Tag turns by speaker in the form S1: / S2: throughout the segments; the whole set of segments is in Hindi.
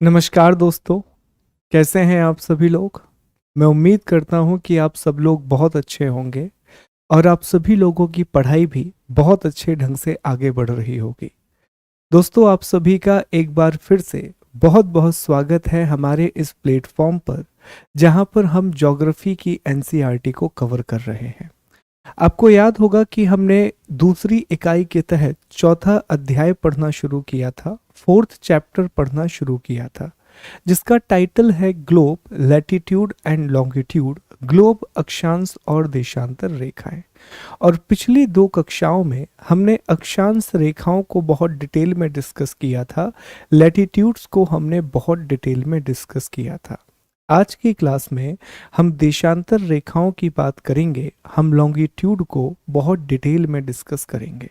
S1: नमस्कार दोस्तों, कैसे हैं आप सभी लोग। मैं उम्मीद करता हूं कि आप सब लोग बहुत अच्छे होंगे और आप सभी लोगों की पढ़ाई भी बहुत अच्छे ढंग से आगे बढ़ रही होगी। दोस्तों, आप सभी का एक बार फिर से बहुत बहुत स्वागत है हमारे इस प्लेटफॉर्म पर, जहां पर हम ज्योग्राफी की एनसीईआरटी को कवर कर रहे हैं। आपको याद होगा कि हमने दूसरी इकाई के तहत चौथा अध्याय पढ़ना शुरू किया था, फोर्थ चैप्टर पढ़ना शुरू किया था, जिसका टाइटल है globe, latitude and longitude, globe अक्षांश और देशांतर रेखाएं। और पिछली दो कक्षाओं में हमने अक्षांश रेखाओं को बहुत डिटेल में डिस्कस किया था, लैटिट्यूड्स को हमने बहुत डिटेल में डिस्कस किया था। आज की क्लास में हम देशांतर रेखाओं की बात करेंगे, हम लॉन्गिट्यूड को बहुत डिटेल में डिस्कस करेंगे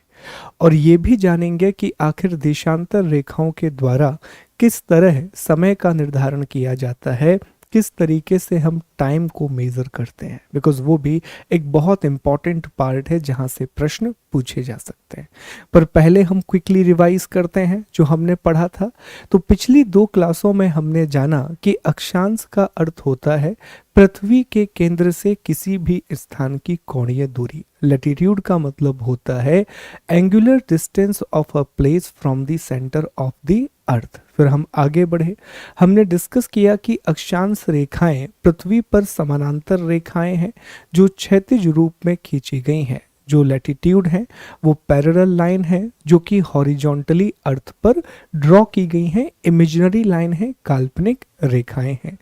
S1: और ये भी जानेंगे कि आखिर देशांतर रेखाओं के द्वारा किस तरह समय का निर्धारण किया जाता है, किस तरीके से हम टाइम को मेजर करते हैं, बिकॉज वो भी एक बहुत इंपॉर्टेंट पार्ट है जहां से प्रश्न पूछे जा सकते हैं। पर पहले हम क्विकली रिवाइज करते हैं जो हमने पढ़ा था। तो पिछली दो क्लासों में हमने जाना कि अक्षांश का अर्थ होता है पृथ्वी के केंद्र से किसी भी स्थान की कोणीय दूरी। लैटिट्यूड का मतलब होता है angular distance of a place from the centre of the earth. फिर हम आगे बढ़े, हमने डिस्कस किया कि अक्षांश रेखाएं पृथ्वी पर समानांतर रेखाएं हैं जो क्षैतिज रूप में खींची गई हैं। जो लैटिट्यूड है वो पैरेलल लाइन है जो कि हॉरिजॉन्टली अर्थ पर ड्रॉ की गई हैं, इमेजिनरी लाइन है, काल्पनिक रेखाएं हैं।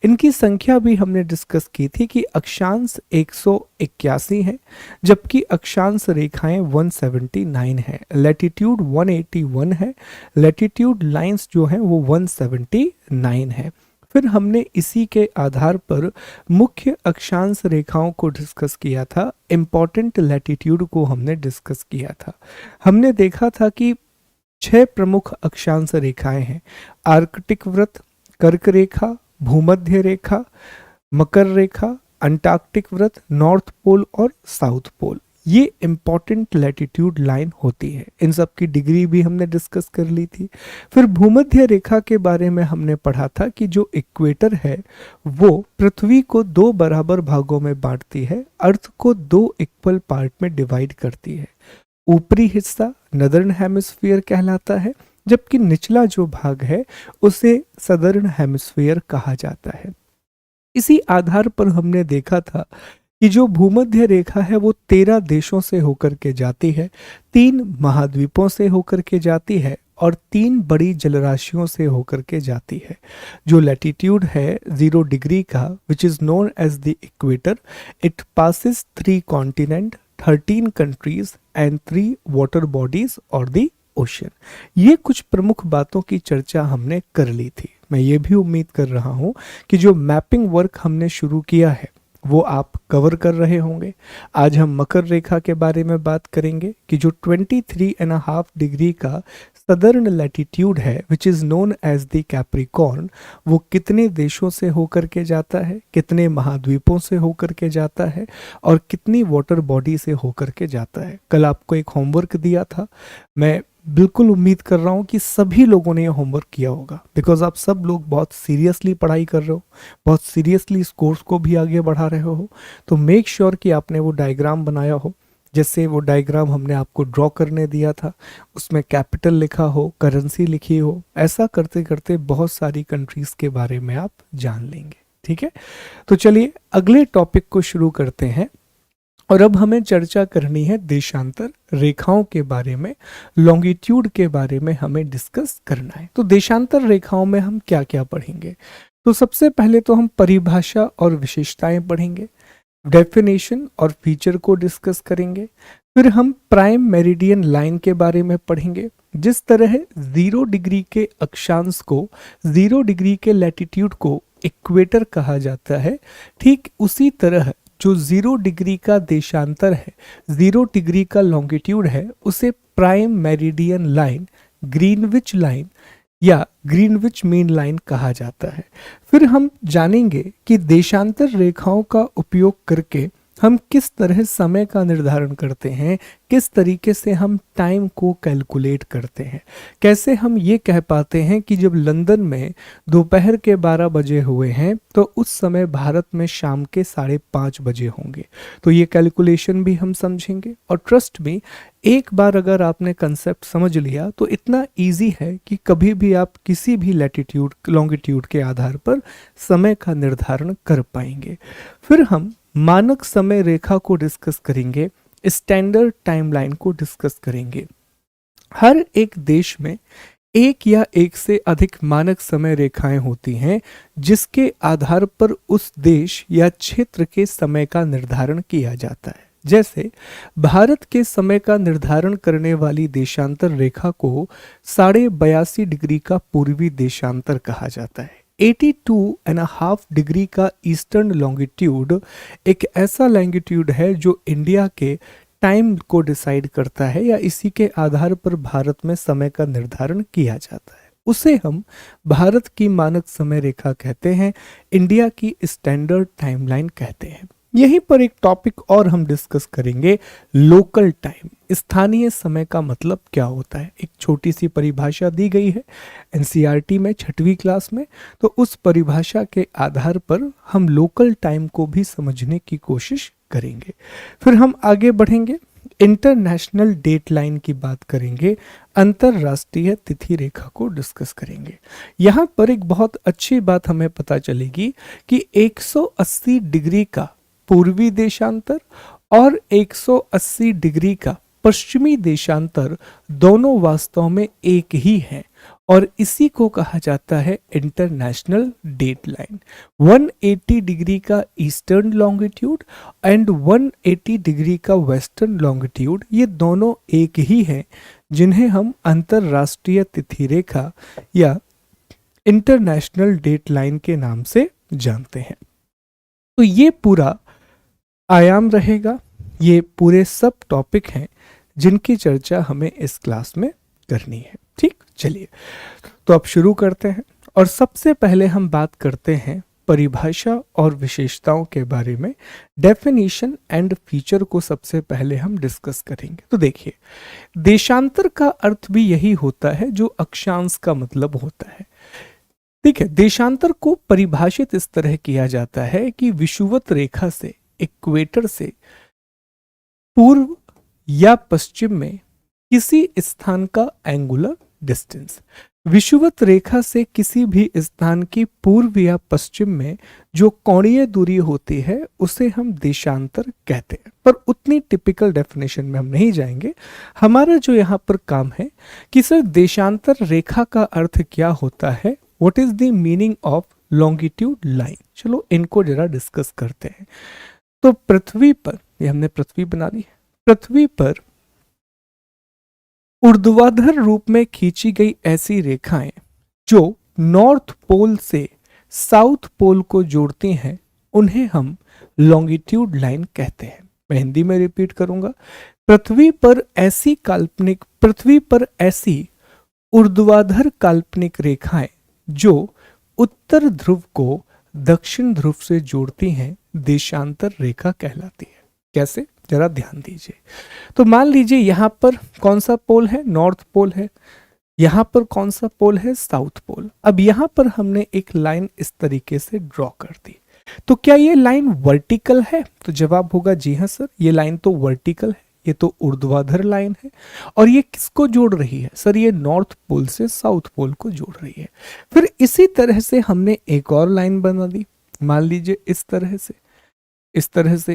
S1: इनकी संख्या भी हमने डिस्कस की थी कि अक्षांश 181 है जबकि अक्षांश रेखाएं 179 है, लैटिट्यूड 181 है, लैटिट्यूड लाइंस जो हैं वो 179 है। फिर हमने इसी के आधार पर मुख्य अक्षांश रेखाओं को डिस्कस किया था, इंपॉर्टेंट लैटिट्यूड को हमने डिस्कस किया था। हमने देखा था कि 6 प्रमुख अक्षांश रेखाएं हैं, आर्कटिक वृत्त, कर्क रेखा, भूमध्य रेखा, मकर रेखा, अंटार्कटिक वृत्त, नॉर्थ पोल और साउथ पोल। ये इंपॉर्टेंट लैटिट्यूड लाइन होती है। इन सब की डिग्री भी हमने डिस्कस कर ली थी। फिर भूमध्य रेखा के बारे में हमने पढ़ा था कि जो इक्वेटर है वो पृथ्वी को 2 बराबर भागों में बांटती है, अर्थ को 2 इक्वल पार्ट में डिवाइड करती है। ऊपरी हिस्सा नदर्न हेमिस्फीयर कहलाता है जबकि निचला जो भाग है उसे सदर्न हेमिस्फीयर कहा जाता है। इसी आधार पर हमने देखा था कि जो भूमध्य रेखा है वो 13 देशों से होकर के जाती है, 3 महाद्वीपों से होकर के जाती है और 3 बड़ी जलराशियों से होकर के जाती है। जो लैटिट्यूड है 0 डिग्री का, which is known as the equator, it passes 3 continent, 13 countries and 3 water bodies और द ओशन। ये कुछ प्रमुख बातों की चर्चा हमने कर ली थी। मैं ये भी उम्मीद कर रहा हूँ कि जो मैपिंग वर्क हमने शुरू किया है वो आप कवर कर रहे होंगे। आज हम मकर रेखा के बारे में बात करेंगे कि जो 23.5 डिग्री का सदर्न लैटिट्यूड है, which is known as the Capricorn, वो कितने देशों से होकर के जाता है, कितने महाद्वीपों से होकर के जाता है और कितनी वाटर बॉडी से होकर के जाता है। कल आपको एक होमवर्क दिया था, मैं बिल्कुल उम्मीद कर रहा हूँ कि सभी लोगों ने ये होमवर्क किया होगा, बिकॉज आप सब लोग बहुत सीरियसली पढ़ाई कर रहे हो, बहुत सीरियसली इस कोर्स को भी आगे बढ़ा रहे हो। तो मेक श्योर कि आपने वो डायग्राम बनाया हो, जैसे वो डायग्राम हमने आपको ड्रॉ करने दिया था, उसमें कैपिटल लिखा हो, करेंसी लिखी हो। ऐसा करते करते बहुत सारी कंट्रीज के बारे में आप जान लेंगे। ठीक है, तो चलिए अगले टॉपिक को शुरू करते हैं। और अब हमें चर्चा करनी है देशांतर रेखाओं के बारे में, लॉन्गिट्यूड के बारे में हमें डिस्कस करना है। तो देशांतर रेखाओं में हम क्या क्या पढ़ेंगे? तो सबसे पहले तो हम परिभाषा और विशेषताएं पढ़ेंगे, डेफिनेशन और फीचर को डिस्कस करेंगे। फिर हम प्राइम मेरिडियन लाइन के बारे में पढ़ेंगे। जिस तरह 0 डिग्री के अक्षांश को, 0 डिग्री के लैटिट्यूड को इक्वेटर कहा जाता है, ठीक उसी तरह जो 0 डिग्री का देशांतर है, 0 डिग्री का लॉन्गिट्यूड है, उसे prime meridian line, Greenwich line या ग्रीनविच मीन लाइन कहा जाता है। फिर हम जानेंगे कि देशांतर रेखाओं का उपयोग करके हम किस तरह समय का निर्धारण करते हैं, किस तरीके से हम टाइम को कैलकुलेट करते हैं, कैसे हम ये कह पाते हैं कि जब लंदन में दोपहर के 12 बजे हुए हैं तो उस समय भारत में शाम के 5:30 बजे होंगे। तो ये कैलकुलेशन भी हम समझेंगे। और ट्रस्ट मी, एक बार अगर आपने कंसेप्ट समझ लिया तो इतना इजी है कि कभी भी आप किसी भी लैटिट्यूड लॉन्गिट्यूड के आधार पर समय का निर्धारण कर पाएंगे। फिर हम मानक समय रेखा को डिस्कस करेंगे, स्टैंडर्ड टाइमलाइन को डिस्कस करेंगे। हर एक देश में एक या एक से अधिक मानक समय रेखाएं होती हैं जिसके आधार पर उस देश या क्षेत्र के समय का निर्धारण किया जाता है। जैसे भारत के समय का निर्धारण करने वाली देशांतर रेखा को 82.5 डिग्री का पूर्वी देशांतर कहा जाता है। 82.5 डिग्री का ईस्टर्न लॉन्गिट्यूड एक ऐसा लॉन्गिट्यूड है जो इंडिया के टाइम को डिसाइड करता है या इसी के आधार पर भारत में समय का निर्धारण किया जाता है। उसे हम भारत की मानक समय रेखा कहते हैं, इंडिया की स्टैंडर्ड टाइमलाइन कहते हैं। यहीं पर एक टॉपिक और हम डिस्कस करेंगे, लोकल टाइम। स्थानीय समय का मतलब क्या होता है, एक छोटी सी परिभाषा दी गई है एनसीईआरटी में 6वीं क्लास में। तो उस परिभाषा के आधार पर हम लोकल टाइम को भी समझने की कोशिश करेंगे। फिर हम आगे बढ़ेंगे, इंटरनेशनल डेट लाइन की बात करेंगे, अंतरराष्ट्रीय तिथि रेखा को डिस्कस करेंगे। यहाँ पर एक बहुत अच्छी बात हमें पता चलेगी कि 180 डिग्री का पूर्वी देशांतर और 180 डिग्री का पश्चिमी देशांतर दोनों वास्तव में एक ही हैं और इसी को कहा जाता है इंटरनेशनल डेट लाइन। 180 डिग्री का ईस्टर्न लॉन्गिट्यूड एंड 180 डिग्री का वेस्टर्न लॉन्गिट्यूड, ये दोनों एक ही हैं जिन्हें हम अंतरराष्ट्रीय तिथि रेखा या इंटरनेशनल डेट लाइन के नाम से जानते हैं। तो ये पूरा आयाम रहेगा, ये पूरे सब टॉपिक हैं जिनकी चर्चा हमें इस क्लास में करनी है। ठीक, चलिए तो अब शुरू करते हैं और सबसे पहले हम बात करते हैं परिभाषा और विशेषताओं के बारे में। डेफिनेशन एंड फीचर को सबसे पहले हम डिस्कस करेंगे। तो देखिए, देशांतर का अर्थ भी यही होता है जो अक्षांश का मतलब होता है। ठीक है, देशांतर को परिभाषित इस तरह किया जाता है कि विषुवत रेखा से, इक्वेटर से पूर्व या पश्चिम में किसी स्थान का एंगुलर डिस्टेंस। विषुवत रेखा से किसी भी स्थान की पूर्व या पश्चिम में जो कोणीय दूरी होती है उसे हम देशांतर कहते हैं। पर उतनी टिपिकल डेफिनेशन में हम नहीं जाएंगे। हमारा जो यहाँ पर काम है कि सर देशांतर रेखा का अर्थ क्या होता है, what is the meaning of longitude line. चलो इनको जरा डिस्कस करते हैं। तो पृथ्वी पर, ये हमने पृथ्वी बना ली, पृथ्वी पर ऊर्ध्वाधर रूप में खींची गई ऐसी रेखाएं जो नॉर्थ पोल से साउथ पोल को जोड़ती हैं उन्हें हम लॉन्गिट्यूड लाइन कहते हैं। मैं हिंदी में रिपीट करूंगा, पृथ्वी पर ऐसी ऊर्ध्वाधर काल्पनिक रेखाएं जो उत्तर ध्रुव को दक्षिण ध्रुव से जोड़ती हैं देशांतर रेखा कहलाती है। कैसे, जरा ध्यान दीजिए। तो मान लीजिए यहां पर कौन सा पोल है, नॉर्थ पोल है, यहां पर कौन सा पोल है, साउथ पोल। अब यहां पर हमने एक लाइन इस तरीके से ड्रॉ कर दी, तो क्या ये लाइन वर्टिकल है? तो जवाब होगा जी हां सर, ये लाइन तो वर्टिकल है, ये तो ऊर्ध्वाधर लाइन है। और ये किसको जोड़ रही है? सर ये नॉर्थ पोल से साउथ पोल को जोड़ रही है। फिर इसी तरह से हमने एक और लाइन बना दी, मान लीजिए इस तरह से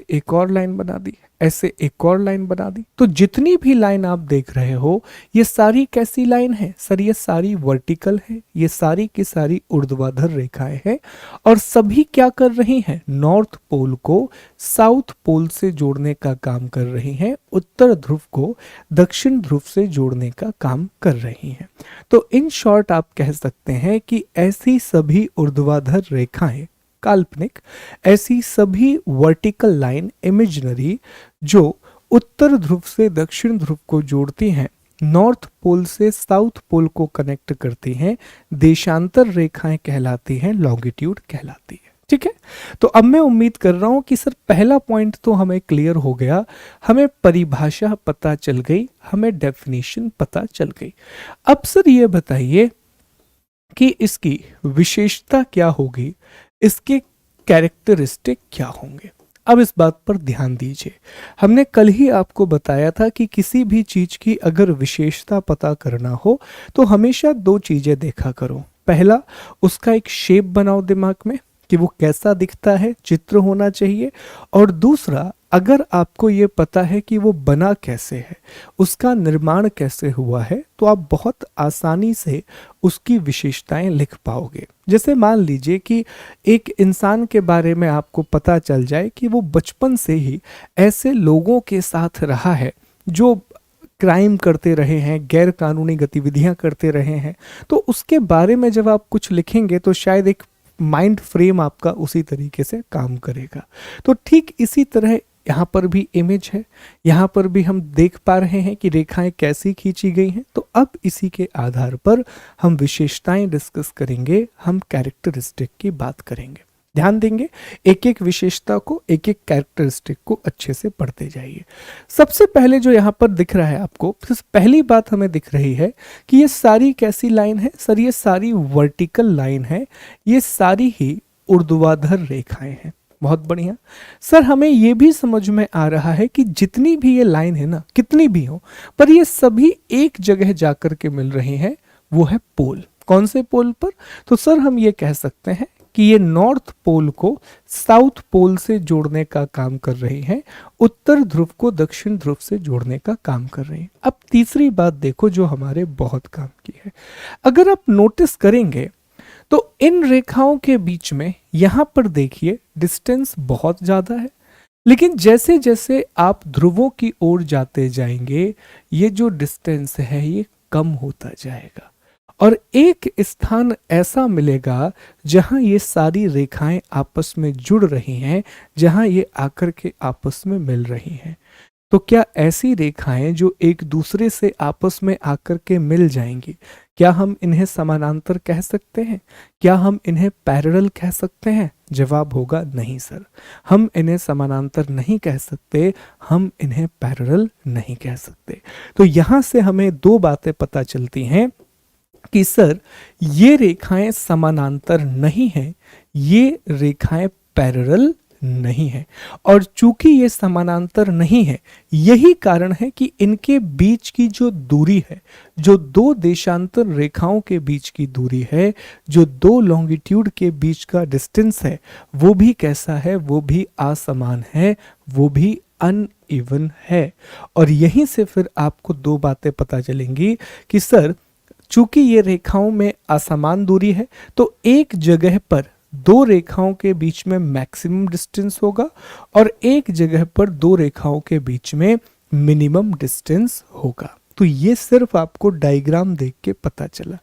S1: एक और लाइन बना दी, ऐसे एक और लाइन बना दी। तो जितनी भी लाइन आप देख रहे हो ये सारी कैसी लाइन है? सर ये सारी वर्टिकल है, ये सारी की सारी ऊर्ध्वाधर रेखाएं हैं और सभी क्या कर रही हैं? नॉर्थ पोल को साउथ पोल से जोड़ने का काम कर रही हैं, उत्तर ध्रुव को दक्षिण ध्रुव से जोड़ने का काम कर रही हैं। तो इन शॉर्ट आप कह सकते हैं कि ऐसी सभी ऊर्ध्वाधर रेखाएं काल्पनिक, ऐसी सभी वर्टिकल लाइन इमेजिनरी जो उत्तर ध्रुव से दक्षिण ध्रुव को जोड़ती हैं, नॉर्थ पोल से साउथ पोल को कनेक्ट करती हैं, देशांतर रेखाएं कहलाती हैं, लॉन्गिट्यूड कहलाती है। ठीक है, तो अब मैं उम्मीद कर रहा हूं कि सर पहला पॉइंट तो हमें क्लियर हो गया, हमें परिभाषा पता चल गई, हमें डेफिनेशन पता चल गई। अब सर ये बताइए कि इसकी विशेषता क्या होगी, इसके कैरेक्टरिस्टिक क्या होंगे। अब इस बात पर ध्यान दीजिए, हमने कल ही आपको बताया था कि किसी भी चीज की अगर विशेषता पता करना हो तो हमेशा दो चीजें देखा करो। पहला, उसका एक शेप बनाओ दिमाग में कि वो कैसा दिखता है, चित्र होना चाहिए। और दूसरा, अगर आपको ये पता है कि वो बना कैसे है, उसका निर्माण कैसे हुआ है, तो आप बहुत आसानी से उसकी विशेषताएं लिख पाओगे। जैसे मान लीजिए कि एक इंसान के बारे में आपको पता चल जाए कि वो बचपन से ही ऐसे लोगों के साथ रहा है जो क्राइम करते रहे हैं, गैर कानूनी गतिविधियां करते रहे हैं, तो उसके बारे में जब आप कुछ लिखेंगे तो शायद एक माइंड फ्रेम आपका उसी तरीके से काम करेगा। तो ठीक इसी तरह यहाँ पर भी इमेज है, यहाँ पर भी हम देख पा रहे हैं कि रेखाएं कैसी खींची गई हैं। तो अब इसी के आधार पर हम विशेषताएं डिस्कस करेंगे, हम कैरेक्टरिस्टिक की बात करेंगे। ध्यान देंगे, एक एक विशेषता को, एक एक कैरेक्टरिस्टिक को अच्छे से पढ़ते जाइए। सबसे पहले जो यहाँ पर दिख रहा है आपको, पहली बात हमें दिख रही है कि ये सारी कैसी लाइन है सर, ये सारी वर्टिकल लाइन है, ये सारी ही ऊर्ध्वाधर रेखाएं हैं। बहुत बढ़िया सर, हमें ये भी समझ में आ रहा है कि जितनी भी ये लाइन है ना, कितनी भी हो, पर ये सभी एक जगह जाकर के मिल रही हैं, वो है पोल। कौन से पोल पर? तो सर हम ये कह सकते हैं कि ये नॉर्थ पोल को साउथ पोल से जोड़ने का काम कर रही हैं, उत्तर ध्रुव को दक्षिण ध्रुव से जोड़ने का काम कर रही हैं। अब तीसरी बात देखो जो हमारे बहुत काम की है, अगर आप नोटिस करेंगे तो इन रेखाओं के बीच में यहां पर देखिए डिस्टेंस बहुत ज्यादा है, लेकिन जैसे जैसे आप ध्रुवों की ओर जाते जाएंगे ये जो डिस्टेंस है ये कम होता जाएगा, और एक स्थान ऐसा मिलेगा जहां ये सारी रेखाएं आपस में जुड़ रही हैं, जहां ये आकर के आपस में मिल रही हैं। तो क्या ऐसी रेखाएं जो एक दूसरे से आपस में आकर के मिल जाएंगी, क्या हम इन्हें समानांतर कह सकते हैं? क्या हम इन्हें पैरेलल कह सकते हैं? जवाब होगा नहीं सर, हम इन्हें समानांतर नहीं कह सकते, हम इन्हें पैरेलल नहीं कह सकते। तो यहां से हमें दो बातें पता चलती हैं कि सर ये रेखाएं समानांतर नहीं हैं, ये रेखाएं पैरेलल नहीं है। और चूंकि ये समानांतर नहीं है, यही कारण है कि इनके बीच की जो दूरी है, जो दो देशांतर रेखाओं के बीच की दूरी है, जो दो लॉन्गिट्यूड के बीच का डिस्टेंस है, वो भी कैसा है, वो भी असमान है, वो भी अनइवन है। और यहीं से फिर आपको दो बातें पता चलेंगी कि सर चूंकि ये रेखाओं में असमान दूरी है, तो एक जगह पर दो रेखाओं के बीच में मैक्सिमम डिस्टेंस होगा और एक जगह पर दो रेखाओं के बीच में मिनिमम डिस्टेंस होगा। तो ये सिर्फ आपको डायग्राम देख के पता चला।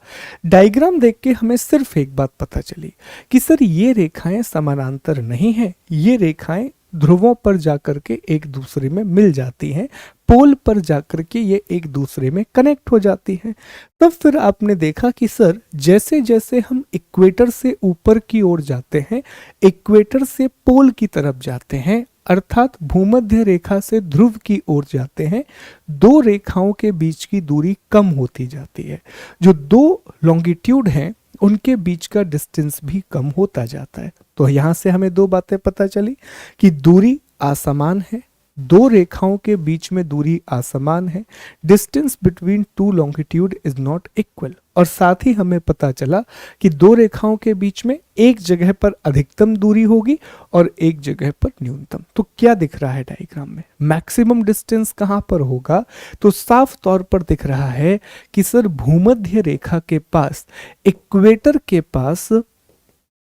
S1: डायग्राम देख के हमें सिर्फ एक बात पता चली कि सर ये रेखाएं समानांतर नहीं है, ये रेखाएं ध्रुवों पर जाकर के एक दूसरे में मिल जाती हैं, पोल पर जाकर के ये एक दूसरे में कनेक्ट हो जाती हैं। तब फिर आपने देखा कि सर जैसे जैसे हम इक्वेटर से ऊपर की ओर जाते हैं, इक्वेटर से पोल की तरफ जाते हैं, अर्थात भूमध्य रेखा से ध्रुव की ओर जाते हैं, दो रेखाओं के बीच की दूरी कम होती जाती है। जो दो लॉन्गिट्यूड हैं उनके बीच का डिस्टेंस भी कम होता जाता है। तो यहां से हमें दो बातें पता चली कि दूरी असमान है, दो रेखाओं के बीच में दूरी असमान है, distance between two longitude is not equal. और साथ ही हमें पता चला कि दो रेखाओं के बीच में एक जगह पर अधिकतम दूरी होगी और एक जगह पर न्यूनतम। तो क्या दिख रहा है डायग्राम में, मैक्सिमम डिस्टेंस कहां पर होगा? तो साफ तौर पर दिख रहा है कि सर भूमध्य रेखा के पास, इक्वेटर के पास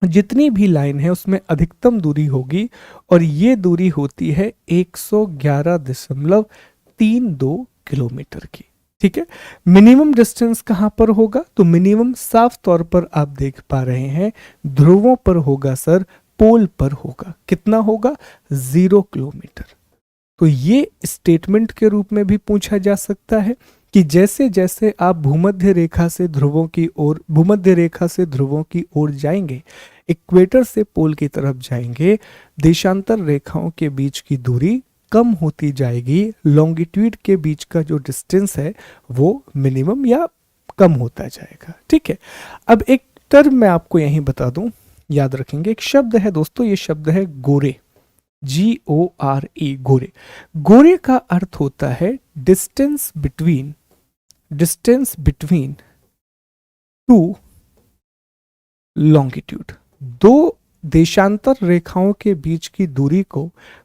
S1: जितनी भी लाइन है उसमें अधिकतम दूरी होगी, और ये दूरी होती है 111.32 किलोमीटर की। ठीक है, मिनिमम डिस्टेंस कहां पर होगा? तो मिनिमम साफ तौर पर आप देख पा रहे हैं ध्रुवों पर होगा सर, पोल पर होगा। कितना होगा? 0 किलोमीटर। तो ये स्टेटमेंट के रूप में भी पूछा जा सकता है कि जैसे जैसे आप भूमध्य रेखा से ध्रुवों की ओर, भूमध्य रेखा से ध्रुवों की ओर जाएंगे, इक्वेटर से पोल की तरफ जाएंगे, देशांतर रेखाओं के बीच की दूरी कम होती जाएगी, लॉन्गिट्यूड के बीच का जो डिस्टेंस है वो मिनिमम या कम होता जाएगा। ठीक है, अब एक टर्म मैं आपको यहीं बता दूं, याद रखेंगे, एक शब्द है दोस्तों, ये शब्द है गोरे, GORE, गोरे। गोरे का अर्थ होता है डिस्टेंस बिटवीन टू लॉन्गिट्यूड। दो देशांतर रेखाओं के बीच की दूरी को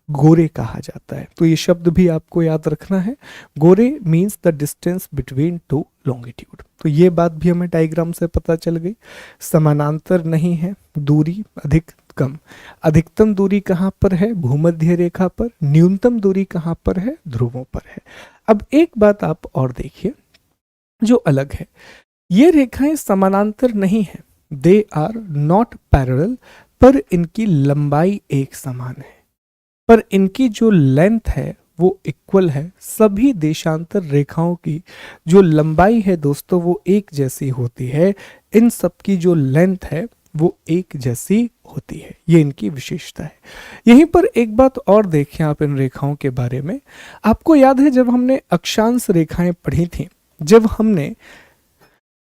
S1: गोरे कहा जाता है। तो ये शब्द भी आपको याद रखना है, गोरे means the distance between two longitude. तो ये बात भी हमें डायग्राम से पता चल गई। समानांतर नहीं है, दूरी अधिकतम दूरी कहाँ पर है? भूमध्य रेखा पर। न्यूनतम दूरी कहाँ पर है? ध्रुवों पर है। अब एक बात आप और देखिए जो अलग है, ये रेखाएं समानांतर नहीं है, दे आर नॉट पैरेलल, पर इनकी लंबाई एक समान है, पर इनकी जो लेंथ है वो इक्वल है। सभी देशांतर रेखाओं की जो लंबाई है दोस्तों वो एक जैसी होती है, इन सब की जो लेंथ है वो एक जैसी होती है, ये इनकी विशेषता है। यहीं पर एक बात और देखें आप इन रेखाओं के बारे में। आपको याद है जब हमने अक्षांश रेखाएं पढ़ी थी, जब हमने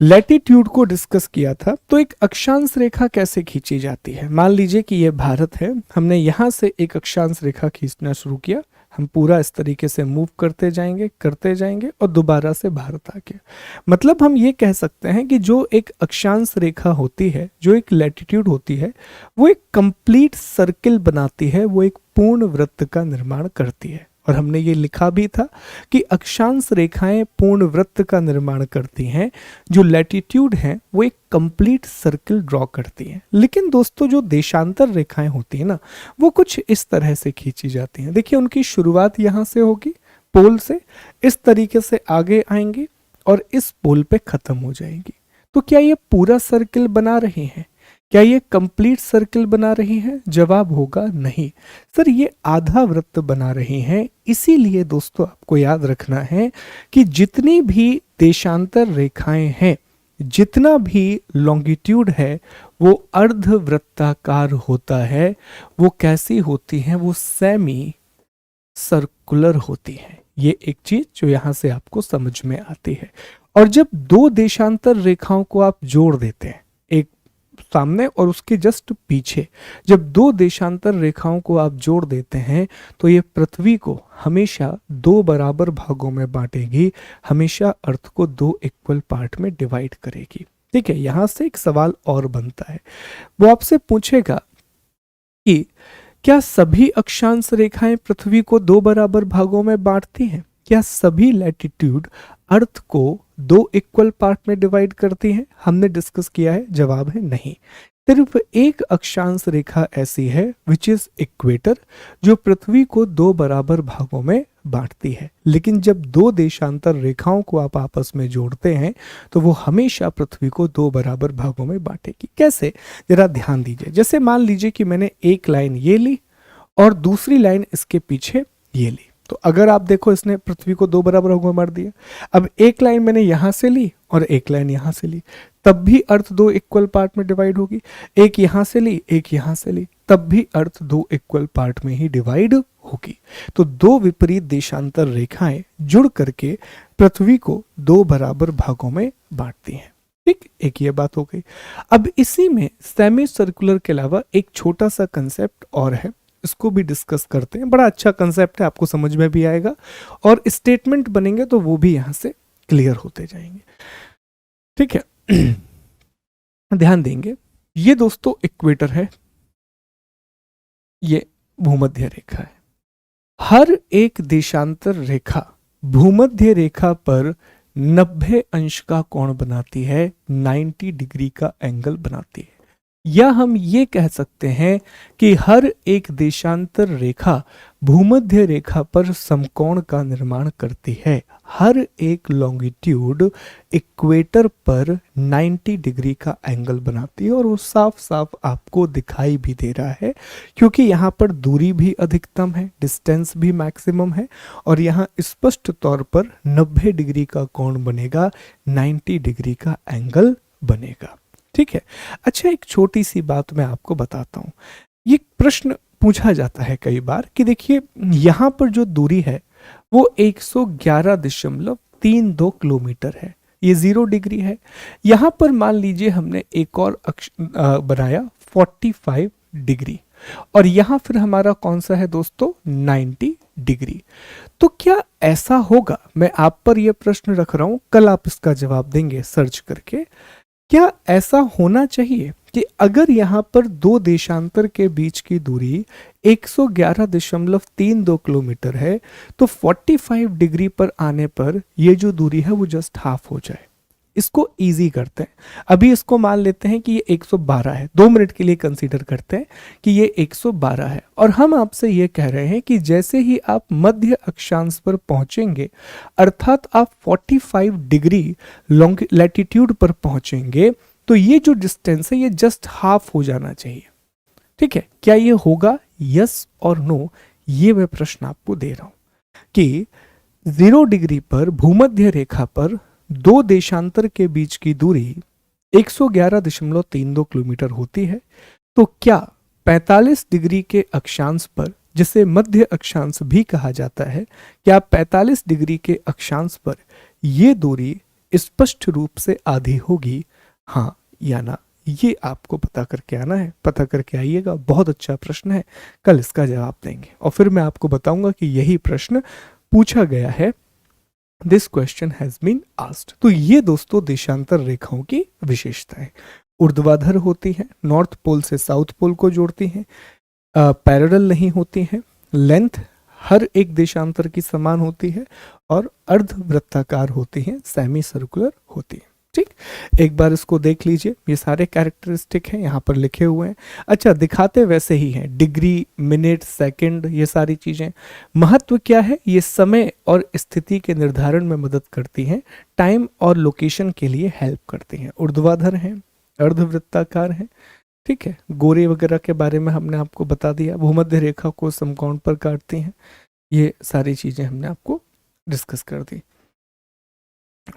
S1: लैटिट्यूड को डिस्कस किया था, तो एक अक्षांश रेखा कैसे खींची जाती है? मान लीजिए कि यह भारत है, हमने यहां से एक अक्षांश रेखा खींचना शुरू किया, हम पूरा इस तरीके से मूव करते जाएंगे और दोबारा से भारत आ गया। मतलब हम ये कह सकते हैं कि जो एक अक्षांश रेखा होती है, जो एक लैटिट्यूड होती है, वो एक कंप्लीट सर्किल बनाती है, वो एक पूर्ण वृत्त का निर्माण करती है। और हमने ये लिखा भी था कि अक्षांश रेखाएं पूर्ण वृत्त का निर्माण करती हैं, जो लैटिट्यूड हैं वो एक कंप्लीट सर्किल ड्रॉ करती हैं। लेकिन दोस्तों जो देशांतर रेखाएं होती हैं ना, वो कुछ इस तरह से खींची जाती हैं। देखिए उनकी शुरुआत यहाँ से होगी, पोल से, इस तरीके से आगे आएंगी और इस पोल पे खत्म हो जाएंगी। तो क्या ये पूरा सर्किल बना रही हैं? क्या ये कंप्लीट सर्किल बना रही हैं? जवाब होगा नहीं सर, ये आधा वृत्त बना रही हैं। इसीलिए दोस्तों आपको याद रखना है कि जितनी भी देशांतर रेखाएं हैं, जितना भी लॉन्गिट्यूड है, वो अर्धवृत्ताकार होता है। वो कैसी होती हैं? वो सेमी सर्कुलर होती हैं। ये एक चीज जो यहां से आपको समझ में आती है। और जब दो देशांतर रेखाओं को आप जोड़ देते हैं, एक सामने और उसके जस्ट पीछे, जब दो देशांतर रेखाओं को आप जोड़ देते हैं तो ये पृथ्वी को हमेशा दो बराबर भागों में बांटेगी, हमेशा अर्थ को दो इक्वल पार्ट में डिवाइड करेगी। ठीक है, यहां से एक सवाल और बनता है, वो आपसे पूछेगा कि क्या सभी अक्षांश रेखाएं पृथ्वी को दो बराबर भागों में बांटती हैं? क्या सभी लैटिट्यूड अर्थ को दो इक्वल पार्ट में डिवाइड करती हैं? हमने डिस्कस किया है, जवाब है नहीं। सिर्फ एक अक्षांश रेखा ऐसी है विच इज इक्वेटर, जो पृथ्वी को दो बराबर भागों में बांटती है। लेकिन जब दो देशांतर रेखाओं को आप आपस में जोड़ते हैं तो वो हमेशा पृथ्वी को दो बराबर भागों में बांटेगी। कैसे? जरा ध्यान दीजिए। जैसे मान लीजिए कि मैंने एक लाइन ये ली और दूसरी लाइन इसके पीछे ये ली, तो अगर आप देखो इसने पृथ्वी को दो बराबर भागों में बांट दिया। अब एक लाइन मैंने यहां से ली और एक लाइन यहां से ली, तब भी अर्थ दो इक्वल पार्ट में डिवाइड होगी। एक यहां से ली, एक यहां से ली, तब भी अर्थ दो इक्वल पार्ट में ही डिवाइड होगी। तो दो विपरीत देशांतर रेखाएं जुड़ करके पृथ्वी को दो बराबर भागों में बांटती हैं। ठीक, एक ये बात हो गई। अब इसी में सेमी सर्कुलर के अलावा एक छोटा सा कंसेप्ट और है, इसको भी डिस्कस करते हैं। बड़ा अच्छा कंसेप्ट है, आपको समझ में भी आएगा और स्टेटमेंट बनेंगे तो वो भी यहां से क्लियर होते जाएंगे। ठीक है, ध्यान देंगे। ये दोस्तों इक्वेटर है, ये भूमध्य रेखा है। हर एक देशांतर रेखा भूमध्य रेखा पर 90 अंश का कोण बनाती है, 90 डिग्री का एंगल बनाती है। या हम ये कह सकते हैं कि हर एक देशांतर रेखा भूमध्य रेखा पर समकोण का निर्माण करती है। हर एक लॉन्गिट्यूड इक्वेटर पर 90 डिग्री का एंगल बनाती है और वो साफ साफ आपको दिखाई भी दे रहा है, क्योंकि यहाँ पर दूरी भी अधिकतम है, डिस्टेंस भी मैक्सिमम है और यहाँ स्पष्ट तौर पर 90 डिग्री का कोण बनेगा, 90 डिग्री का एंगल बनेगा। ठीक है। अच्छा, एक छोटी सी बात मैं आपको बताता हूँ। ये प्रश्न पूछा जाता है कई बार कि देखिए यहाँ पर जो दूरी है वो 111.32 किलोमीटर है, ये 0 डिग्री है। यहाँ पर मान लीजिए हमने एक और अक्ष बनाया 45 डिग्री, और यहाँ फिर हमारा कौन सा है दोस्तों, 90 डिग्री। तो क्या ऐसा होगा, मैं आप पर यह प्रश्न रख रहा हूं, कल आप इसका जवाब देंगे सर्च करके, क्या ऐसा होना चाहिए कि अगर यहाँ पर दो देशांतर के बीच की दूरी 111.32 किलोमीटर है तो 45 डिग्री पर आने पर ये जो दूरी है वो जस्ट हाफ हो जाए। इसको इजी करते हैं, अभी इसको मान लेते हैं कि ये 112 है, 2 मिनट के लिए कंसीडर करते हैं कि ये 112 है, और हम आपसे ये कह रहे हैं कि जैसे ही आप मध्य अक्षांश पर पहुंचेंगे, अर्थात आप 45 डिग्री लैटिट्यूड पर पहुंचेंगे, तो ये जो डिस्टेंस है ये जस्ट हाफ हो जाना चाहिए। ठीक है, क्या ये होगा, यस और नो, ये मैं प्रश्न आपको दे रहा हूं कि 0 डिग्री पर भूमध्य रेखा पर दो देशांतर के बीच की दूरी 111.32 किलोमीटर होती है, तो क्या 45 डिग्री के अक्षांश पर, जिसे मध्य अक्षांश भी कहा जाता है, क्या 45 डिग्री के अक्षांश पर यह दूरी स्पष्ट रूप से आधी होगी, हाँ या ना? ये आपको पता करके आना है, पता करके आइएगा। बहुत अच्छा प्रश्न है, कल इसका जवाब देंगे और फिर मैं आपको बताऊंगा कि यही प्रश्न पूछा गया है, this question has been asked. तो ये दोस्तों देशांतर रेखाओं की विशेषताएं, ऊर्ध्वाधर होती हैं, नॉर्थ पोल से साउथ पोल को जोड़ती हैं, पैरेलल नहीं होती हैं, लेंथ हर एक देशांतर की समान होती है और अर्धवृत्ताकार होती हैं, सेमी सर्कुलर होती है। ठीक, एक बार इसको देख लीजिए, ये सारे कैरेक्टरिस्टिक हैं यहाँ पर लिखे हुए हैं। अच्छा, दिखाते वैसे ही हैं, डिग्री, मिनट, सेकंड, ये सारी चीजें। महत्व क्या है, ये समय और स्थिति के निर्धारण में मदद करती हैं, टाइम और लोकेशन के लिए हेल्प करती हैं। ऊर्ध्वाधर हैं, अर्धवृत्ताकार हैं, ठीक है, गोरे वगैरह के बारे में हमने आपको बता दिया, भूमध्य रेखा को समकोण पर काटती हैं, ये सारी चीजें हमने आपको डिस्कस कर दी।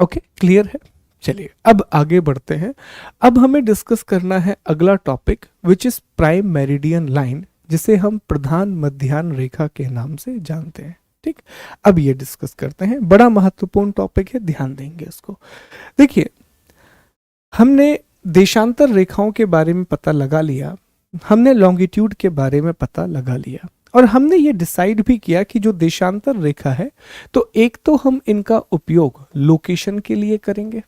S1: ओके, क्लियर है? चलिए अब आगे बढ़ते हैं। अब हमें डिस्कस करना है अगला topic, which is prime meridian line, जिसे हम प्रधान मध्याह्न रेखा के नाम से जानते हैं। ठीक, अब ये डिस्कस करते हैं, बड़ा महत्वपूर्ण टॉपिक है, ध्यान देंगे इसको। देखिए, हमने देशांतर रेखाओं के बारे में पता लगा लिया, हमने लॉन्गिट्यूड के बारे में पता लगा लिया, और हमने ये डिसाइड भी किया कि जो देशांतर रेखा है, तो एक तो हम इनका उपयोग लोकेशन के लिए करेंगे,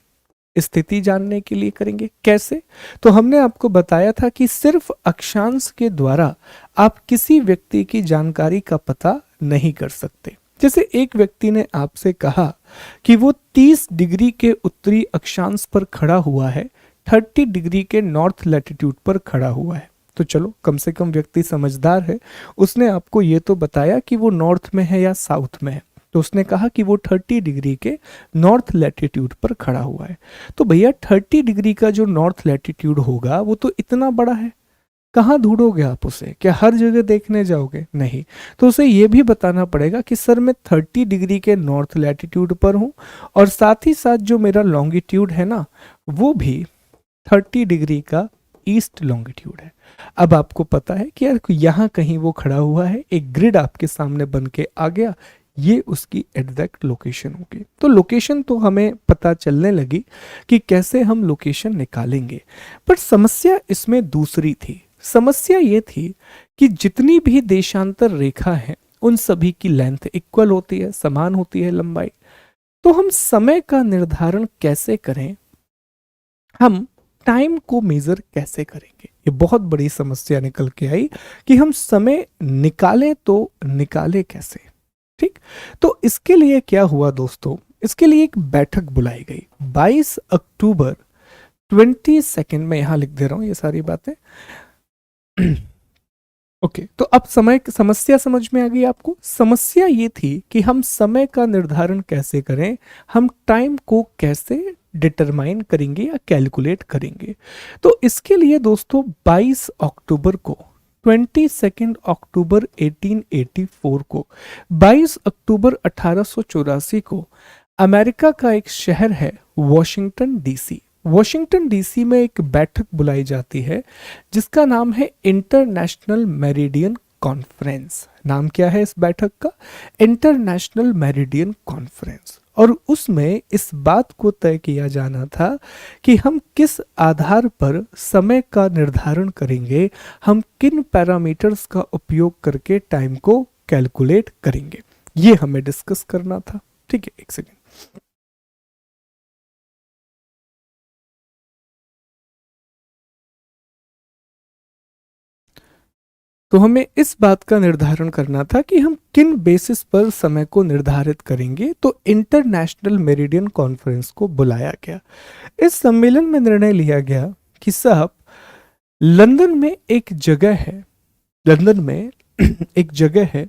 S1: स्थिति जानने के लिए करेंगे। कैसे? तो हमने आपको बताया था कि सिर्फ अक्षांश के द्वारा आप किसी व्यक्ति की जानकारी का पता नहीं कर सकते। जैसे एक व्यक्ति ने आपसे कहा कि वो 30 डिग्री के उत्तरी अक्षांश पर खड़ा हुआ है, 30 डिग्री के नॉर्थ लैटिट्यूड पर खड़ा हुआ है, तो चलो कम से कम व्यक्ति समझदार है, उसने आपको ये तो बताया कि वो नॉर्थ में है या साउथ में है, तो उसने कहा कि वो 30 डिग्री के नॉर्थ लैटिट्यूड पर खड़ा हुआ है। तो भैया 30 डिग्री का जो नॉर्थ लैटिट्यूड होगा वो तो इतना बड़ा है, कहाँ ढूंढोगे आप उसे? क्या हर जगह देखने जाओगे? नहीं, तो उसे ये भी बताना पड़ेगा कि सर मैं 30 डिग्री के नॉर्थ लैटिट्यूड पर हूँ और साथ ही साथ जो मेरा लॉन्गिट्यूड है ना, वो भी 30 डिग्री का ईस्ट लॉन्गिट्यूड है। अब आपको पता है कि यार यहाँ कहीं वो खड़ा हुआ है, एक ग्रिड आपके सामने बन के आ गया, ये उसकी एग्जैक्ट लोकेशन होगी। तो लोकेशन तो हमें पता चलने लगी कि कैसे हम लोकेशन निकालेंगे, पर समस्या इसमें दूसरी थी। समस्या ये थी कि जितनी भी देशांतर रेखा है उन सभी की लेंथ इक्वल होती है, समान होती है लंबाई, तो हम समय का निर्धारण कैसे करें, हम टाइम को मेजर कैसे करेंगे? ये बहुत बड़ी समस्या निकल के आई कि हम समय निकालें तो निकाले कैसे। ठीक, तो इसके लिए क्या हुआ दोस्तों, इसके लिए एक बैठक बुलाई गई 22 अक्टूबर 22 में, यहां लिख दे रहा हूं ये सारी बातें। ओके, तो अब समस्या समझ में आ गई आपको। समस्या ये थी कि हम समय का निर्धारण कैसे करें, हम टाइम को कैसे डिटरमाइन करेंगे या कैलकुलेट करेंगे। तो इसके लिए दोस्तों 22 अक्टूबर को, 22 अक्टूबर 1884 को, 22 अक्टूबर 1884 को अमेरिका का एक शहर है वॉशिंगटन डीसी, वॉशिंगटन डीसी में एक बैठक बुलाई जाती है जिसका नाम है इंटरनेशनल मेरिडियन कॉन्फ्रेंस। नाम क्या है इस बैठक का? International meridian conference. और उसमें इस बात को तय किया जाना था कि हम किस आधार पर समय का निर्धारण करेंगे, हम किन पैरामीटर्स का उपयोग करके टाइम को कैलकुलेट करेंगे, ये हमें डिस्कस करना था। ठीक है, एक सेकेंड। तो हमें इस बात का निर्धारण करना था कि हम किन बेसिस पर समय को निर्धारित करेंगे। तो इंटरनेशनल मेरिडियन कॉन्फ्रेंस को बुलाया गया। इस सम्मेलन में निर्णय लिया गया कि साहब, लंदन में एक जगह है, लंदन में एक जगह है,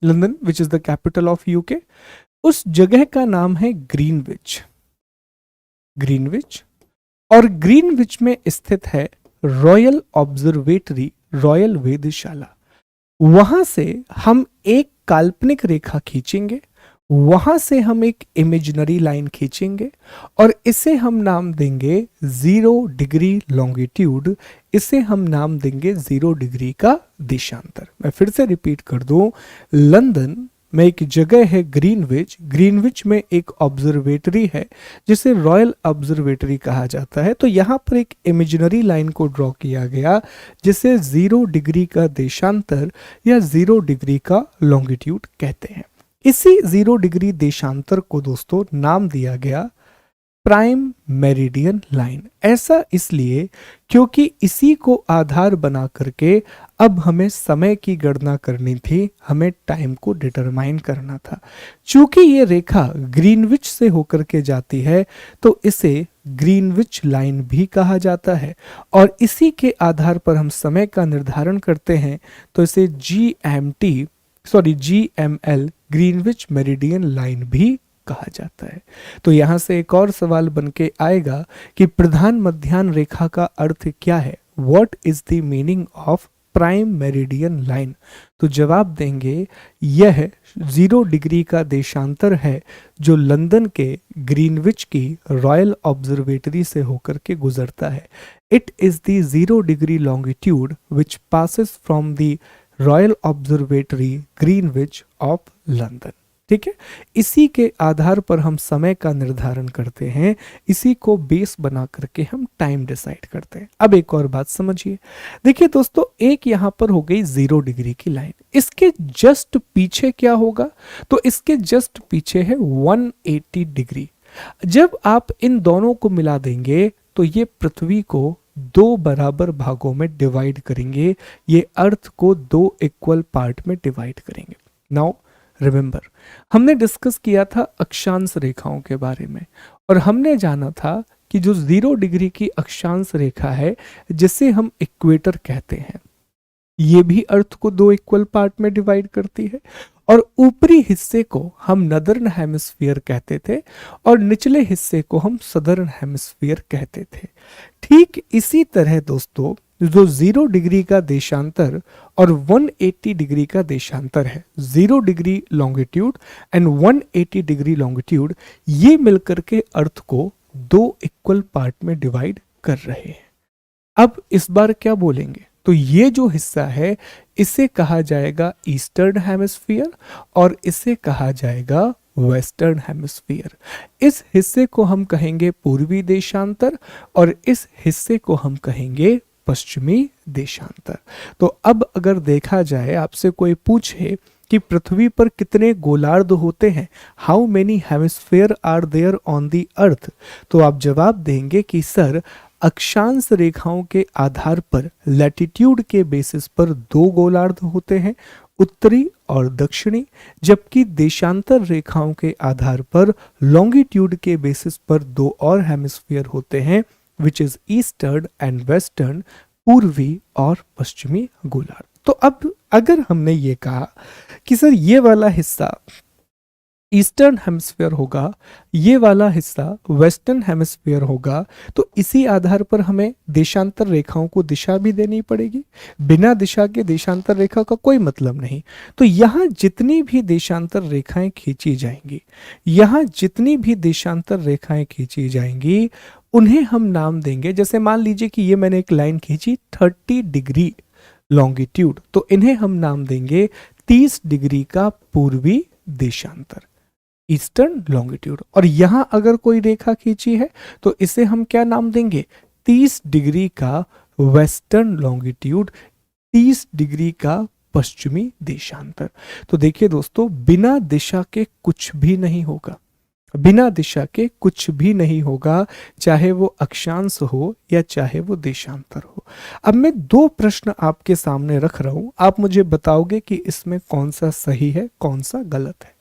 S1: London which is the capital of UK. उस जगह का नाम है ग्रीनविच। ग्रीनविच, और ग्रीनविच में स्थित है रॉयल ऑब्जर्वेटरी, रॉयल वेधशाला। वहां से हम एक काल्पनिक रेखा खींचेंगे, वहां से हम एक इमेजिनरी लाइन खींचेंगे और इसे हम नाम देंगे 0 डिग्री लॉन्गिट्यूड। इसे हम नाम देंगे 0 डिग्री का देशांतर। मैं फिर से रिपीट कर दूं, लंदन में एक जगह है ग्रीनविच, ग्रीनविच में एक ऑब्जर्वेटरी है जिसे रॉयल ऑब्जर्वेटरी कहा जाता है। तो यहाँ पर एक इमेजिनरी लाइन को ड्रॉ किया गया जिसे 0 डिग्री का देशांतर या 0 डिग्री का लॉन्गिट्यूड कहते हैं। इसी 0 डिग्री देशांतर को दोस्तों नाम दिया गया प्राइम मेरिडियन लाइन। ऐसा इसलिए क्योंकि इसी को आधार बना करके अब हमें समय की गणना करनी थी, हमें टाइम को डिटरमाइन करना था। चूंकि ये रेखा ग्रीनविच से होकर के जाती है तो इसे ग्रीनविच लाइन भी कहा जाता है और इसी के आधार पर हम समय का निर्धारण करते हैं। तो इसे GML ग्रीनविच मेरिडियन लाइन भी कहा जाता है। तो यहां से एक और सवाल बन के आएगा कि प्रधान मध्याह्न रेखा का अर्थ क्या है? What is the meaning of prime meridian line? तो जवाब देंगे, यह 0 डिग्री का देशांतर है जो लंदन के ग्रीनविच की रॉयल ऑब्जर्वेटरी से होकर के गुजरता है। It is the 0 degree longitude which passes from the royal observatory Greenwich of London. ठीक है, इसी के आधार पर हम समय का निर्धारण करते हैं, इसी को बेस बना करके हम टाइम डिसाइड करते हैं। अब एक और बात समझिए, देखिए दोस्तों, एक यहां पर हो गई 0 डिग्री की लाइन, इसके जस्ट पीछे क्या होगा? तो इसके जस्ट पीछे है 180 डिग्री। जब आप इन दोनों को मिला देंगे तो ये पृथ्वी को 2 बराबर भागों में डिवाइड करेंगे, ये अर्थ को 2 इक्वल पार्ट में डिवाइड करेंगे। नाउ रिमेंबर, हमने डिस्कस किया था अक्षांश रेखाओं के बारे में और हमने जाना था कि जो 0 डिग्री की अक्षांश रेखा है जिसे हम इक्वेटर कहते हैं, ये भी अर्थ को 2 इक्वल पार्ट में डिवाइड करती है और ऊपरी हिस्से को हम नदर्न हेमिस्फीयर कहते थे और निचले हिस्से को हम सदर्न हेमिस्फीयर कहते थे। ठीक इसी तरह दोस्तों, जो 0 डिग्री का देशांतर और 180 डिग्री का देशांतर है, 0 degree longitude and 180 degree longitude, ये मिलकर के अर्थ को 2 इक्वल पार्ट में डिवाइड कर रहे हैं। अब इस बार क्या बोलेंगे? तो ये जो हिस्सा है इसे कहा जाएगा ईस्टर्न हेमिस्फीयर और इसे कहा जाएगा वेस्टर्न हेमिस्फीयर। इस हिस्से को हम कहेंगे पूर्वी देशांतर और इस हिस्से को हम कहेंगे पश्चिमी देशांतर। तो अब अगर देखा जाए, आपसे कोई पूछे कि पृथ्वी पर कितने गोलार्ध होते हैं, how many hemisphere are there on the earth, तो आप जवाब देंगे कि सर, अक्षांश रेखाओं के आधार पर लैटिट्यूड के बेसिस पर 2 गोलार्ध होते हैं, उत्तरी और दक्षिणी, जबकि देशांतर रेखाओं के आधार पर लॉन्गिट्यूड के बेसिस पर 2 और हेमिस्फीयर होते हैं, which is eastern and western, पूर्वी और पश्चिमी गोलार्ध। तो अब अगर हमने ये कहा कि सर ये वाला हिस्सा ईस्टर्न हेमिस्फीयर होगा, ये वाला हिस्सा वेस्टर्न हेमिस्फीयर होगा। तो इसी आधार पर हमें देशांतर रेखाओं को दिशा भी देनी पड़ेगी। बिना दिशा के देशांतर रेखा का कोई मतलब नहीं। तो यहाँ जितनी भी देशांतर रेखाएं खींची जाएंगी, यहाँ जितनी भी देशांतर रेखाएं खींची जाएंगी, उन्हें हम नाम देंगे। जैसे मान लीजिए कि ये मैंने एक लाइन खींची 30 डिग्री लॉन्गिट्यूड, तो इन्हें हम नाम देंगे 30 डिग्री का पूर्वी देशांतर, ईस्टर्न लॉन्गिट्यूड। और यहां अगर कोई रेखा खींची है तो इसे हम क्या नाम देंगे, 30 डिग्री का वेस्टर्न लॉन्गिट्यूड, 30 डिग्री का पश्चिमी देशांतर। तो देखिए दोस्तों, बिना दिशा के कुछ भी नहीं होगा, बिना दिशा के कुछ भी नहीं होगा, चाहे वो अक्षांश हो या चाहे वो देशांतर हो। अब मैं दो प्रश्न आपके सामने रख रहा हूं, आप मुझे बताओगे कि इसमें कौन सा सही है कौन सा गलत है।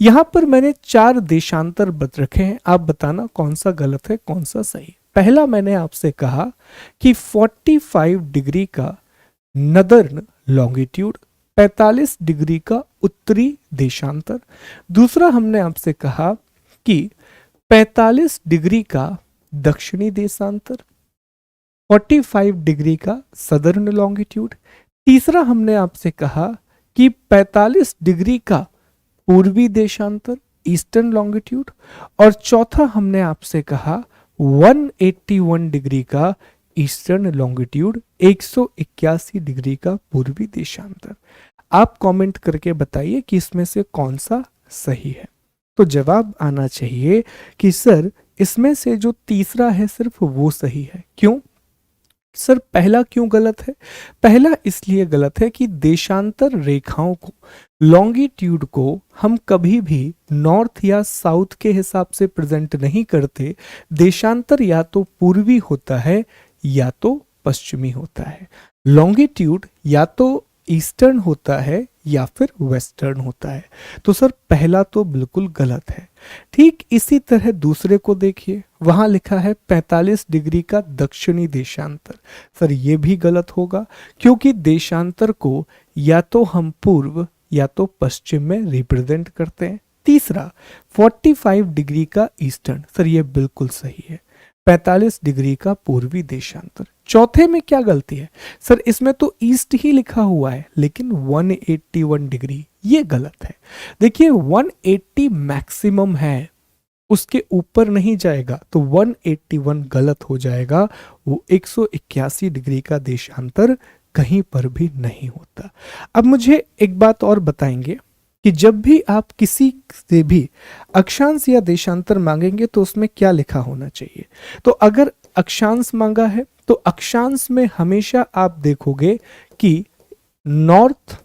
S1: यहां पर मैंने 4 देशांतर बत रखे हैं, आप बताना कौन सा गलत है कौन सा सही। पहला मैंने आपसे कहा कि 45 डिग्री का नदर्न लॉन्गिट्यूड, 45 डिग्री का उत्तरी देशांतर। दूसरा हमने आपसे कहा कि 45 डिग्री का दक्षिणी देशांतर, 45 डिग्री का सदर्न लॉन्गिट्यूड। तीसरा हमने आपसे कहा कि 45 डिग्री का पूर्वी देशांतर, ईस्टर्न लॉन्गिट्यूड। और चौथा हमने आपसे कहा 181 डिग्री का ईस्टर्न लॉन्गिट्यूड, 181 डिग्री का पूर्वी देशांतर। आप कमेंट करके बताइए कि इसमें से कौन सा सही है। तो जवाब आना चाहिए कि सर इसमें से जो तीसरा है सिर्फ वो सही है। क्यों सर, पहला क्यों गलत है? पहला इसलिए गलत है कि देशांतर रेखाओं को, लॉन्गिट्यूड को हम कभी भी नॉर्थ या साउथ के हिसाब से प्रेजेंट नहीं करते। देशांतर या तो पूर्वी होता है या तो पश्चिमी होता है। लॉन्गिट्यूड या तो ईस्टर्न होता है या फिर वेस्टर्न होता है। तो सर पहला तो बिल्कुल गलत है। ठीक इसी तरह दूसरे को देखिए, वहां लिखा है 45 डिग्री का दक्षिणी देशांतर। सर ये भी गलत होगा, क्योंकि देशांतर को या तो हम पूर्व या तो पश्चिम में रिप्रेजेंट करते हैं। तीसरा 45 डिग्री का ईस्टर्न, सर ये बिल्कुल सही है। 45 डिग्री का पूर्वी देशांतर। चौथे में क्या गलती है? सर इसमें तो ईस्ट ही लिखा हुआ है, लेकिन 181 डिग्री, ये गलत है। देखिए 180 मैक्सिमम है, उसके ऊपर नहीं जाएगा, तो 181 गलत हो जाएगा। वो 181 डिग्री का देशांतर कहीं पर भी नहीं होता। अब मुझे एक बात और बताएंगे कि जब भी आप किसी से भी अक्षांश या देशांतर मांगेंगे तो उसमें क्या लिखा होना चाहिए। तो अगर अक्षांश मांगा है तो अक्षांश में हमेशा आप देखोगे कि नॉर्थ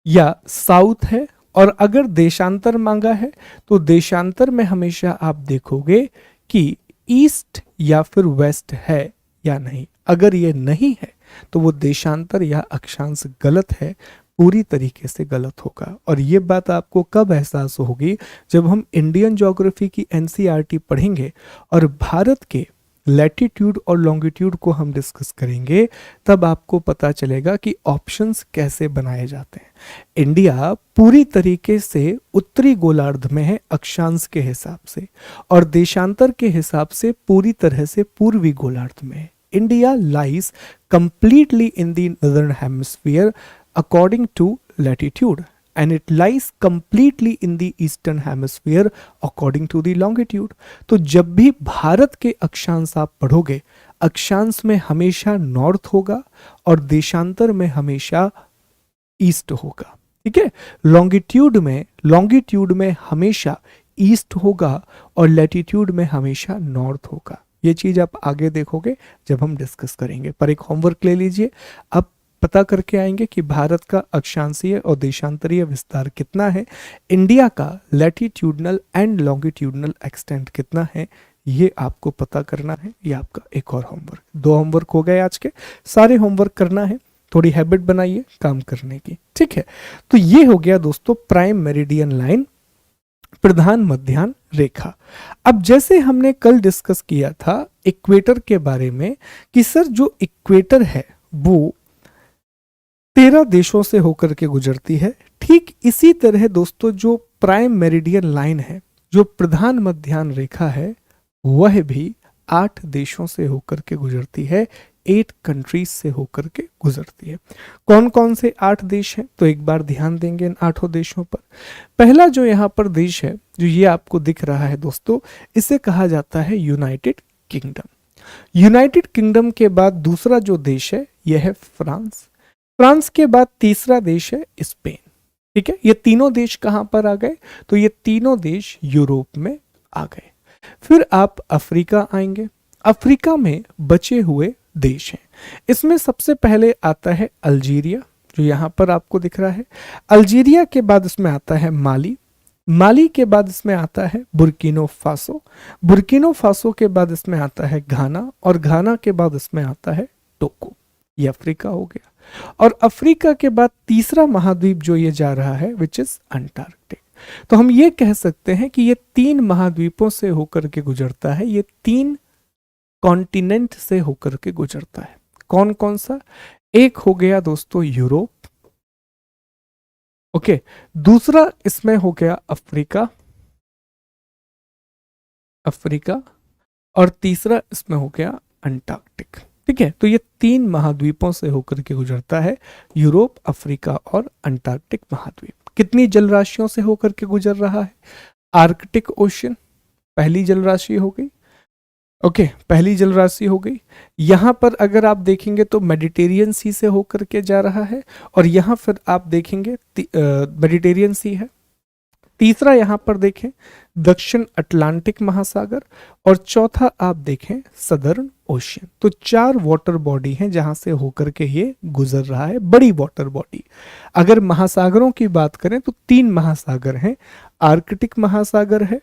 S1: या साउथ है, और अगर देशांतर मांगा है तो देशांतर में हमेशा आप देखोगे कि ईस्ट या फिर वेस्ट है या नहीं। अगर ये नहीं है तो वो देशांतर या अक्षांश गलत है, पूरी तरीके से गलत होगा। और ये बात आपको कब एहसास होगी? जब हम इंडियन ज्योग्राफी की एनसीईआरटी पढ़ेंगे और भारत के लैटिट्यूड और लॉन्गिट्यूड को हम डिस्कस करेंगे, तब आपको पता चलेगा कि ऑप्शंस कैसे बनाए जाते हैं। इंडिया पूरी तरीके से उत्तरी गोलार्ध में है अक्षांश के हिसाब से, और देशांतर के हिसाब से पूरी तरह से पूर्वी गोलार्ध में है। India lies completely in the northern hemisphere according to latitude, and it lies completely in the eastern hemisphere according to the longitude। तो जब भी भारत के अक्षांश आप पढ़ोगे, अक्षांश में हमेशा नॉर्थ होगा और देशांतर में हमेशा ईस्ट होगा। ठीक है, लॉन्गिट्यूड में हमेशा ईस्ट होगा और लैटिट्यूड में हमेशा नॉर्थ होगा। ये चीज आप आगे देखोगे जब हम डिस्कस करेंगे। पर एक होमवर्क ले लीजिए, अब पता करके आएंगे कि भारत का अक्षांशीय और देशांतरीय विस्तार कितना है, इंडिया का लैटिट्यूडनल एंड लॉन्गिट्यूडनल एक्सटेंट कितना है, ये आपको पता करना है। ये आपका एक और होमवर्क। 2 होमवर्क हो गए आज के, सारे होमवर्क करना है। थोड़ी हैबिट बनाइए काम करने की, ठीक है। तो ये हो गया दोस्तों प्राइम मेरिडियन लाइन, प्रधान मध्याह्न रेखा। अब जैसे हमने कल डिस्कस किया था इक्वेटर के बारे में कि सर जो इक्वेटर है वो 13 देशों से होकर के गुजरती है। ठीक इसी तरह दोस्तों जो प्राइम मेरिडियन लाइन है, जो प्रधान मध्याह्न रेखा है, वह भी 8 देशों से होकर के गुजरती है, 8 कंट्रीज से होकर के गुजरती है। कौन कौन से 8 देश हैं, तो एक बार ध्यान देंगे इन 8 देशों पर। पहला जो यहाँ पर देश है, जो ये आपको दिख रहा है दोस्तों, इसे कहा जाता है यूनाइटेड किंगडम। यूनाइटेड किंगडम के बाद दूसरा जो देश है यह है फ्रांस। फ्रांस के बाद तीसरा देश है स्पेन। ठीक है, ये तीनों देश कहां पर आ गए, तो ये तीनों देश यूरोप में आ गए। फिर आप अफ्रीका आएंगे। अफ्रीका में बचे हुए देश हैं, इसमें सबसे पहले आता है अल्जीरिया, जो यहां पर आपको दिख रहा है। अल्जीरिया के बाद इसमें आता है माली। माली के बाद इसमें आता है बुर्किनो फासो। बुर्किनो फासो के बाद इसमें आता है घाना, और घाना के बाद इसमें आता है टोगो। ये अफ्रीका हो गया। और अफ्रीका के बाद तीसरा महाद्वीप जो ये जा रहा है, विच इज अंटार्कटिक। तो हम ये कह सकते हैं कि ये 3 महाद्वीपों से होकर के गुजरता है, ये 3 कॉन्टिनेंट से होकर के गुजरता है। कौन कौन सा? एक हो गया दोस्तों यूरोप, ओके। दूसरा इसमें हो गया अफ्रीका, अफ्रीका, और तीसरा इसमें हो गया अंटार्कटिक। ठीक है, तो ये 3 महाद्वीपों से होकर के गुजरता है, यूरोप, अफ्रीका और अंटार्कटिक महाद्वीप। कितनी जलराशियों से होकर के गुजर रहा है? आर्कटिक ओशन पहली जलराशि हो गई, ओके, पहली जलराशि हो गई। यहां पर अगर आप देखेंगे तो मेडिटेरियन सी से होकर के जा रहा है, और यहां फिर आप देखेंगे मेडिटेरियन सी है। तीसरा यहां पर देखें दक्षिण अटलांटिक महासागर, और चौथा आप देखें सदर्न ओशियन। तो 4 वाटर बॉडी हैं जहां से होकर के ये गुजर रहा है, बड़ी वाटर बॉडी। अगर महासागरों की बात करें तो 3 महासागर हैं, आर्कटिक महासागर है,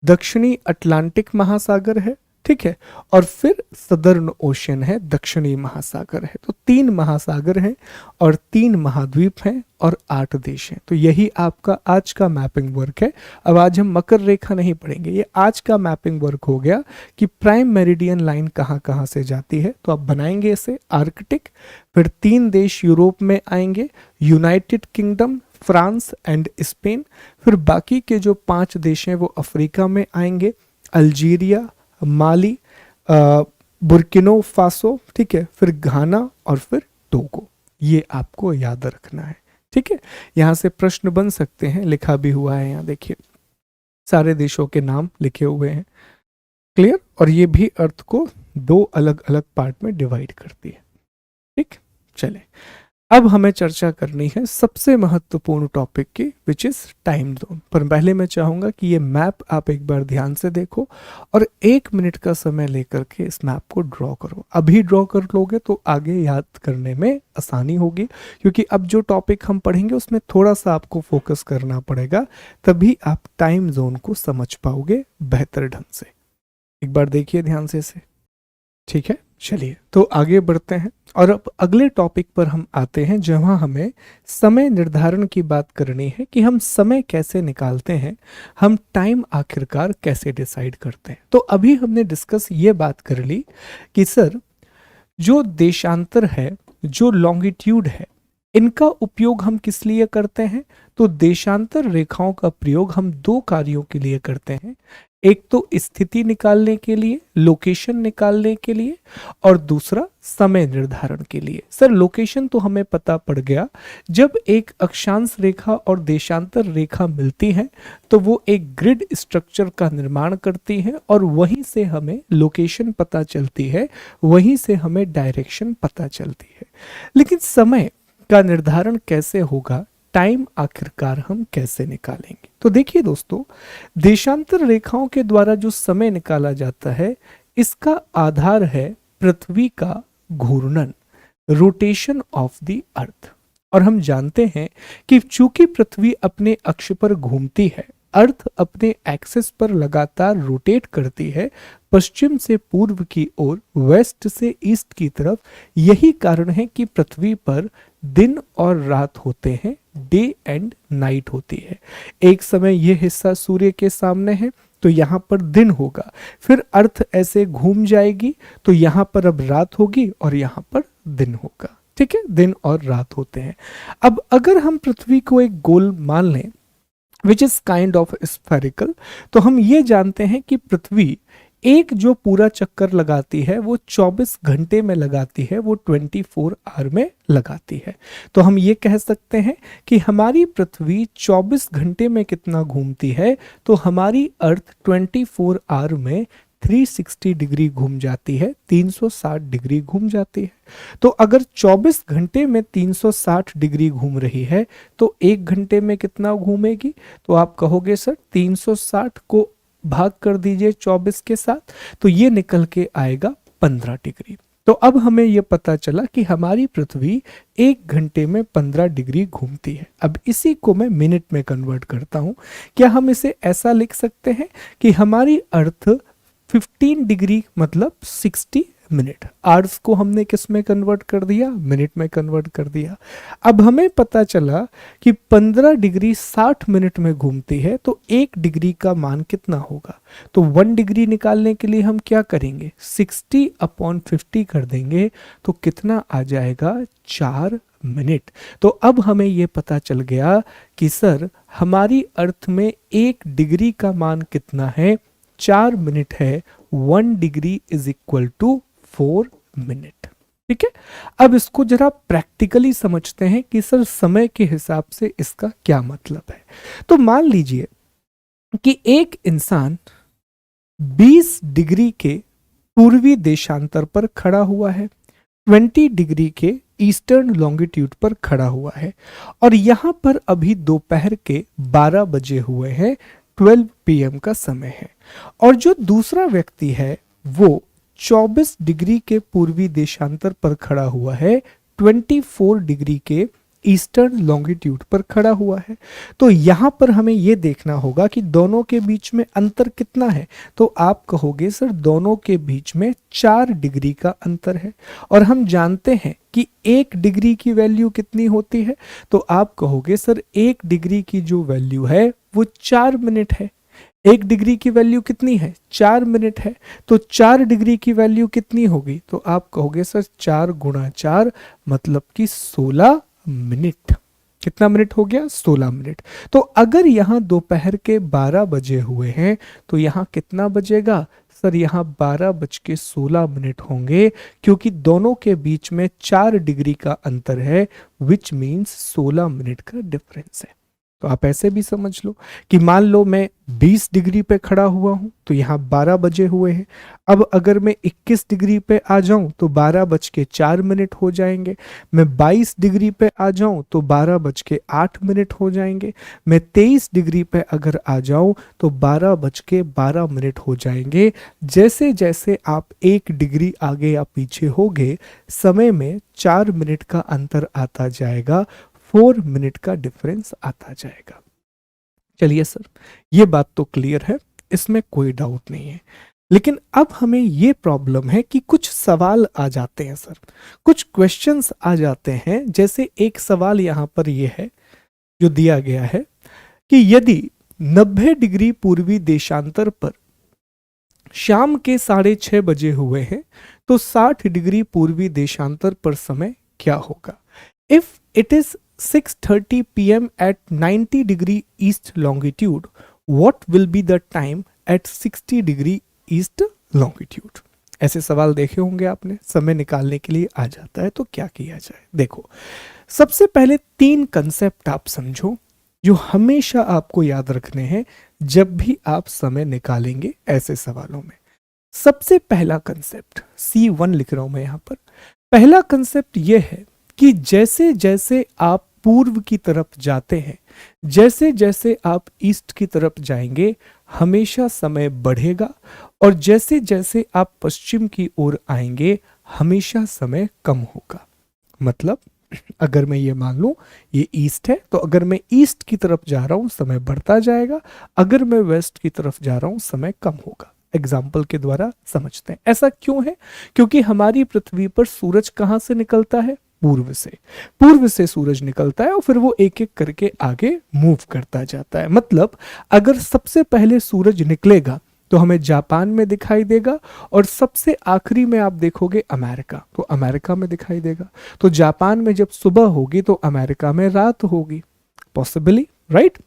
S1: दक्षिणी अटलांटिक महासागर है, ठीक है, और फिर सदर्न ओशियन है, दक्षिणी महासागर है। तो 3 महासागर हैं और 3 महाद्वीप हैं और 8 देश हैं। तो यही आपका आज का मैपिंग वर्क है। अब आज हम मकर रेखा नहीं पढ़ेंगे, ये आज का मैपिंग वर्क हो गया कि प्राइम मेरिडियन लाइन कहाँ कहाँ से जाती है। तो आप बनाएंगे इसे आर्कटिक, फिर 3 देश यूरोप में आएंगे, United kingdom, France and Spain. फिर बाकी के जो 5 देश हैं वो अफ्रीका में आएंगे, अल्जीरिया, माली, बुर्किनो फासो, ठीक है, फिर घाना और फिर टोगो। ये आपको याद रखना है, ठीक है। यहां से प्रश्न बन सकते हैं, लिखा भी हुआ है यहाँ देखिए, सारे देशों के नाम लिखे हुए हैं, क्लियर। और ये भी अर्थ को 2 अलग अलग पार्ट में डिवाइड करती है, ठीक। चले, अब हमें चर्चा करनी है सबसे महत्वपूर्ण टॉपिक की, विच इज टाइम जोन। पर पहले मैं चाहूंगा कि ये मैप आप एक बार ध्यान से देखो और 1 मिनट का समय लेकर के इस मैप को ड्रॉ करो। अभी ड्रॉ कर लोगे तो आगे याद करने में आसानी होगी, क्योंकि अब जो टॉपिक हम पढ़ेंगे उसमें थोड़ा सा आपको फोकस करना पड़ेगा, तभी आप टाइम जोन को समझ पाओगे बेहतर ढंग से। एक बार देखिए ध्यान से इसे, ठीक है। चलिए तो आगे बढ़ते हैं और अब अगले टॉपिक पर हम आते हैं, जहां हमें समय निर्धारण की बात करनी है कि हम समय कैसे निकालते हैं, हम टाइम आखिरकार कैसे डिसाइड करते हैं। तो अभी हमने डिस्कस ये बात कर ली कि सर जो देशांतर है, जो लॉन्गिट्यूड है, इनका उपयोग हम किस लिए करते हैं? तो देशांतर रेखाओं का प्रयोग हम 2 कार्यों के लिए करते हैं। एक तो स्थिति निकालने के लिए, लोकेशन निकालने के लिए, और दूसरा समय निर्धारण के लिए। सर लोकेशन तो हमें पता पड़ गया, जब एक अक्षांश रेखा और देशांतर रेखा मिलती है तो वो एक ग्रिड स्ट्रक्चर का निर्माण करती है और वहीं से हमें लोकेशन पता चलती है, वहीं से हमें डायरेक्शन पता चलती है। लेकिन समय का निर्धारण कैसे होगा, टाइम आखिरकार हम कैसे निकालेंगे? तो देखिए दोस्तों, देशांतर रेखाओं के द्वारा जो समय निकाला जाता है, इसका आधार है पृथ्वी का घूर्णन, रोटेशन ऑफ द अर्थ। और हम जानते हैं कि चूंकि पृथ्वी अपने अक्ष पर घूमती है, अर्थ अपने एक्सिस पर लगातार रोटेट करती है, पश्चिम से पूर्व की ओर, वेस्ट से ईस्ट की तरफ। यही कारण है कि पृथ्वी पर दिन और रात होते हैं, डे एंड नाइट होती है। एक समय यह हिस्सा सूर्य के सामने है तो यहां पर दिन होगा, फिर अर्थ ऐसे घूम जाएगी तो यहां पर अब रात होगी और यहां पर दिन होगा। ठीक है, दिन और रात होते हैं। अब अगर हम पृथ्वी को एक गोल मान लें which is kind of spherical, तो हम ये जानते हैं कि पृथ्वी एक जो पूरा चक्कर लगाती है वो 24 घंटे में लगाती है, वो 24 आवर में लगाती है। तो हम ये कह सकते हैं कि हमारी पृथ्वी 24 घंटे में कितना घूमती है, तो हमारी अर्थ 24 आवर में 360 डिग्री घूम जाती है, 360 डिग्री घूम जाती है। तो अगर 24 घंटे में 360 डिग्री घूम रही है तो एक घंटे में कितना घूमेगी? तो आप कहोगे सर 360 को भाग कर दीजिए 24 के साथ, तो ये निकल के आएगा 15 डिग्री। तो अब हमें यह पता चला कि हमारी पृथ्वी एक घंटे में 15 डिग्री घूमती है। अब इसी को मैं मिनट में कन्वर्ट करता हूं। क्या हम इसे ऐसा लिख सकते हैं कि हमारी अर्थ 15 डिग्री मतलब 60 मिनट। आवर्स को हमने किस में कन्वर्ट कर दिया? मिनट में कन्वर्ट कर दिया। अब हमें पता चला कि 15 डिग्री 60 मिनट में घूमती है, तो 1 डिग्री का मान कितना होगा? तो 1 डिग्री निकालने के लिए हम क्या करेंगे? 60/50 कर देंगे, तो कितना आ जाएगा? 4 मिनट। तो अब हमें यह पता चल गया कि सर हमारी अर्थ में 1 डिग्री का मान कितना है? 4 मिनट है। 1 degree is equal to 4 minute. ठीक है, अब इसको जरा प्रैक्टिकली समझते हैं कि सर समय के हिसाब से इसका क्या मतलब है। तो मान लीजिए कि एक इंसान 20 डिग्री के पूर्वी देशांतर पर खड़ा हुआ है, 20 डिग्री के ईस्टर्न लॉन्गिट्यूड पर खड़ा हुआ है, और यहां पर अभी दोपहर के 12 बजे हुए हैं, 12 PM का समय है। और जो दूसरा व्यक्ति है वो 24 डिग्री के पूर्वी देशांतर पर खड़ा हुआ है, 24 डिग्री के ईस्टर्न लॉन्गिट्यूड पर खड़ा हुआ है। तो यहां पर हमें यह देखना होगा कि दोनों के बीच में अंतर कितना है। तो आप कहोगे सर दोनों के बीच में 4 डिग्री का अंतर है, और हम जानते हैं कि 1 डिग्री की वैल्यू कितनी होती है। तो आप कहोगे सर 1 डिग्री की जो वैल्यू है वो 4 मिनट है। 1 डिग्री की वैल्यू कितनी है? 4 मिनट है। तो 4 डिग्री की वैल्यू कितनी होगी? तो आप कहोगे सर 4 गुणा 4 मतलब कि 16 मिनट। कितना मिनट हो गया? 16 मिनट। तो अगर यहां दोपहर के 12 बजे हुए हैं तो यहां कितना बजेगा? सर यहां 12:16 होंगे, क्योंकि दोनों के बीच में 4 डिग्री का अंतर है, विच मीन्स 16 मिनट का डिफरेंस है। तो आप ऐसे भी समझ लो कि मान लो मैं 20 डिग्री पे खड़ा हुआ हूं तो यहाँ 12 बजे हुए हैं। अब अगर मैं 21 डिग्री पे आ जाऊं तो 12:04 हो जाएंगे। मैं 22 डिग्री पे आ जाऊं तो 12:08 हो जाएंगे। मैं 23 डिग्री पे अगर आ जाऊं तो 12:12 हो जाएंगे। जैसे जैसे आप 1 डिग्री आगे या पीछे होगे, समय में 4 मिनट का अंतर आता जाएगा, 4 मिनट का डिफरेंस आता जाएगा। चलिए सर, ये बात तो क्लियर है, इसमें कोई डाउट नहीं है। लेकिन अब हमें ये प्रॉब्लम है कि कुछ सवाल आ जाते हैं सर, कुछ क्वेश्चंस आ जाते हैं। जैसे एक सवाल यहां पर ये है जो दिया गया है कि यदि 90 डिग्री पूर्वी देशांतर पर शाम के 6:30 बजे हुए हैं तो 60 डिग्री पूर्वी देशांतर पर समय क्या होगा? If it is 6:30 PM at 90 degree east longitude, what will be the time at 60 degree east longitude? ऐसे सवाल देखे होंगे आपने, समय निकालने के लिए आ जाता है तो क्या किया जाए। देखो, सबसे पहले 3 कंसेप्ट आप समझो जो हमेशा आपको याद रखने हैं जब भी आप समय निकालेंगे ऐसे सवालों में। सबसे पहला कंसेप्ट C1 लिख रहा हूं मैं यहां पर। पहला कंसेप्ट यह है कि जैसे जैसे आप पूर्व की तरफ जाते हैं, जैसे जैसे आप ईस्ट की तरफ जाएंगे, हमेशा समय बढ़ेगा, और जैसे जैसे आप पश्चिम की ओर आएंगे हमेशा समय कम होगा। मतलब अगर मैं ये मान लूं ये ईस्ट है, तो अगर मैं ईस्ट की तरफ जा रहा हूं समय बढ़ता जाएगा, अगर मैं वेस्ट की तरफ जा रहा हूं समय कम होगा। एग्जाम्पल के द्वारा समझते हैं। ऐसा क्यों है? क्योंकि हमारी पृथ्वी पर सूरज कहां से निकलता है? पूर्व से सूरज निकलता है, और फिर वो एक एक करके आगे मूव करता जाता है। मतलब अगर सबसे पहले सूरज निकलेगा तो हमें जापान में दिखाई देगा, और सबसे आखिरी में आप देखोगे अमेरिका, तो अमेरिका में दिखाई देगा। तो जापान में जब सुबह होगी तो अमेरिका में रात होगी, पॉसिबली, राइट।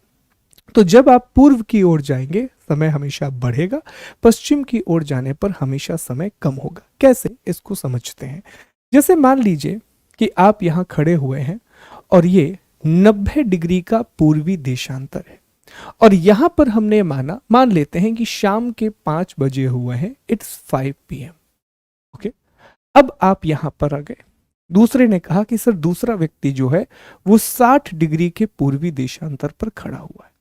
S1: तो जब आप पूर्व की ओर जाएंगे समय हमेशा बढ़ेगा, पश्चिम की ओर जाने पर हमेशा समय कम होगा। कैसे, इसको समझते हैं। जैसे मान लीजिए कि आप यहाँ खड़े हुए हैं और ये 90 डिग्री का पूर्वी देशांतर है, और यहां पर हमने मान लेते हैं कि शाम के 5 बजे हुए हैं, इट्स 5 PM। ओके, अब आप यहां पर आ गए। दूसरे ने कहा कि सर दूसरा व्यक्ति जो है वो 60 डिग्री के पूर्वी देशांतर पर खड़ा हुआ है,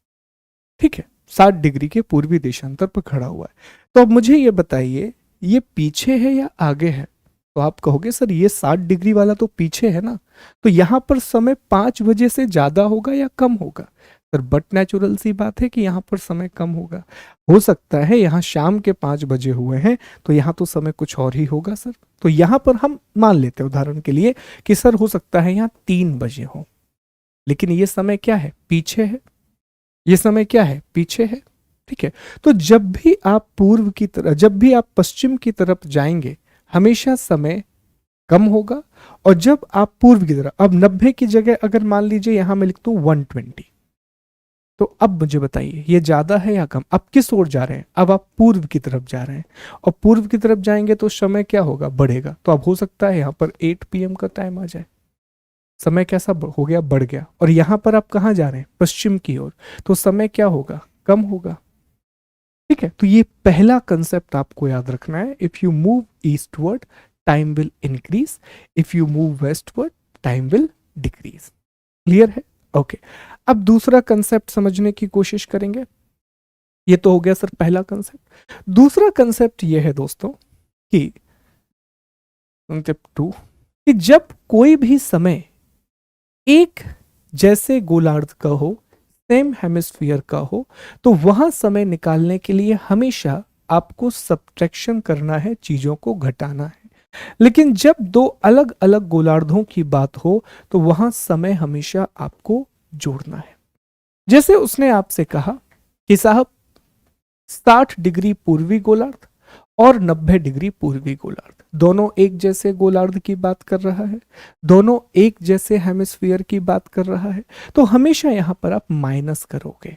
S1: ठीक है, 60 डिग्री के पूर्वी देशांतर पर खड़ा हुआ है। तो अब मुझे ये बताइए, ये पीछे है या आगे है? तो आप कहोगे सर ये 60 डिग्री वाला तो पीछे है ना, तो यहां पर समय 5 बजे से ज्यादा होगा या कम होगा? सर बट नेचुरल सी बात है कि यहाँ पर समय कम होगा। हो सकता है यहाँ शाम के 5 बजे हुए हैं तो यहाँ तो समय कुछ और ही होगा सर। तो यहाँ पर हम मान लेते हैं उदाहरण के लिए कि सर हो सकता है यहाँ 3 बजे हो, लेकिन ये समय क्या है, पीछे है। ये समय क्या है, पीछे है, ठीक है। तो जब भी आप पूर्व की तरफ, जब भी आप पश्चिम की तरफ जाएंगे हमेशा समय कम होगा, और जब आप पूर्व की तरफ, अब 90 की जगह अगर मान लीजिए यहां मैं लिखता हूं 120, तो अब मुझे बताइए ये ज्यादा है या कम? अब किस ओर जा रहे हैं? अब आप पूर्व की तरफ जा रहे हैं, और पूर्व की तरफ जाएंगे तो समय क्या होगा, बढ़ेगा। तो अब हो सकता है यहाँ पर 8 PM का टाइम आ जाए, समय कैसा हो गया, बढ़ गया। और यहाँ पर आप कहाँ जा रहे हैं, पश्चिम की ओर, तो समय क्या होगा, कम होगा, ठीक है। तो ये पहला कंसेप्ट आपको याद रखना है। If you move eastward time will increase, if you move westward time will decrease. Clear है? ओके, अब दूसरा कंसेप्ट समझने की कोशिश करेंगे। ये तो हो गया सर पहला कंसेप्ट। दूसरा कंसेप्ट ये है दोस्तों कि कंसेप्ट 2, कि जब कोई भी समय एक जैसे गोलार्ध का हो, सेम हेमिस्फीयर का हो, तो वहां समय निकालने के लिए हमेशा आपको सब्ट्रैक्शन करना है, चीजों को घटाना है। लेकिन जब दो अलग अलग गोलार्धों की बात हो तो वहां समय हमेशा आपको जोड़ना है। जैसे उसने आपसे कहा कि साहब 60 डिग्री पूर्वी गोलार्ध और 90 डिग्री पूर्वी गोलार्ध, दोनों एक जैसे गोलार्ध की बात कर रहा है, दोनों एक जैसे हेमिस्फीयर की बात कर रहा है, तो हमेशा यहां पर आप माइनस करोगे।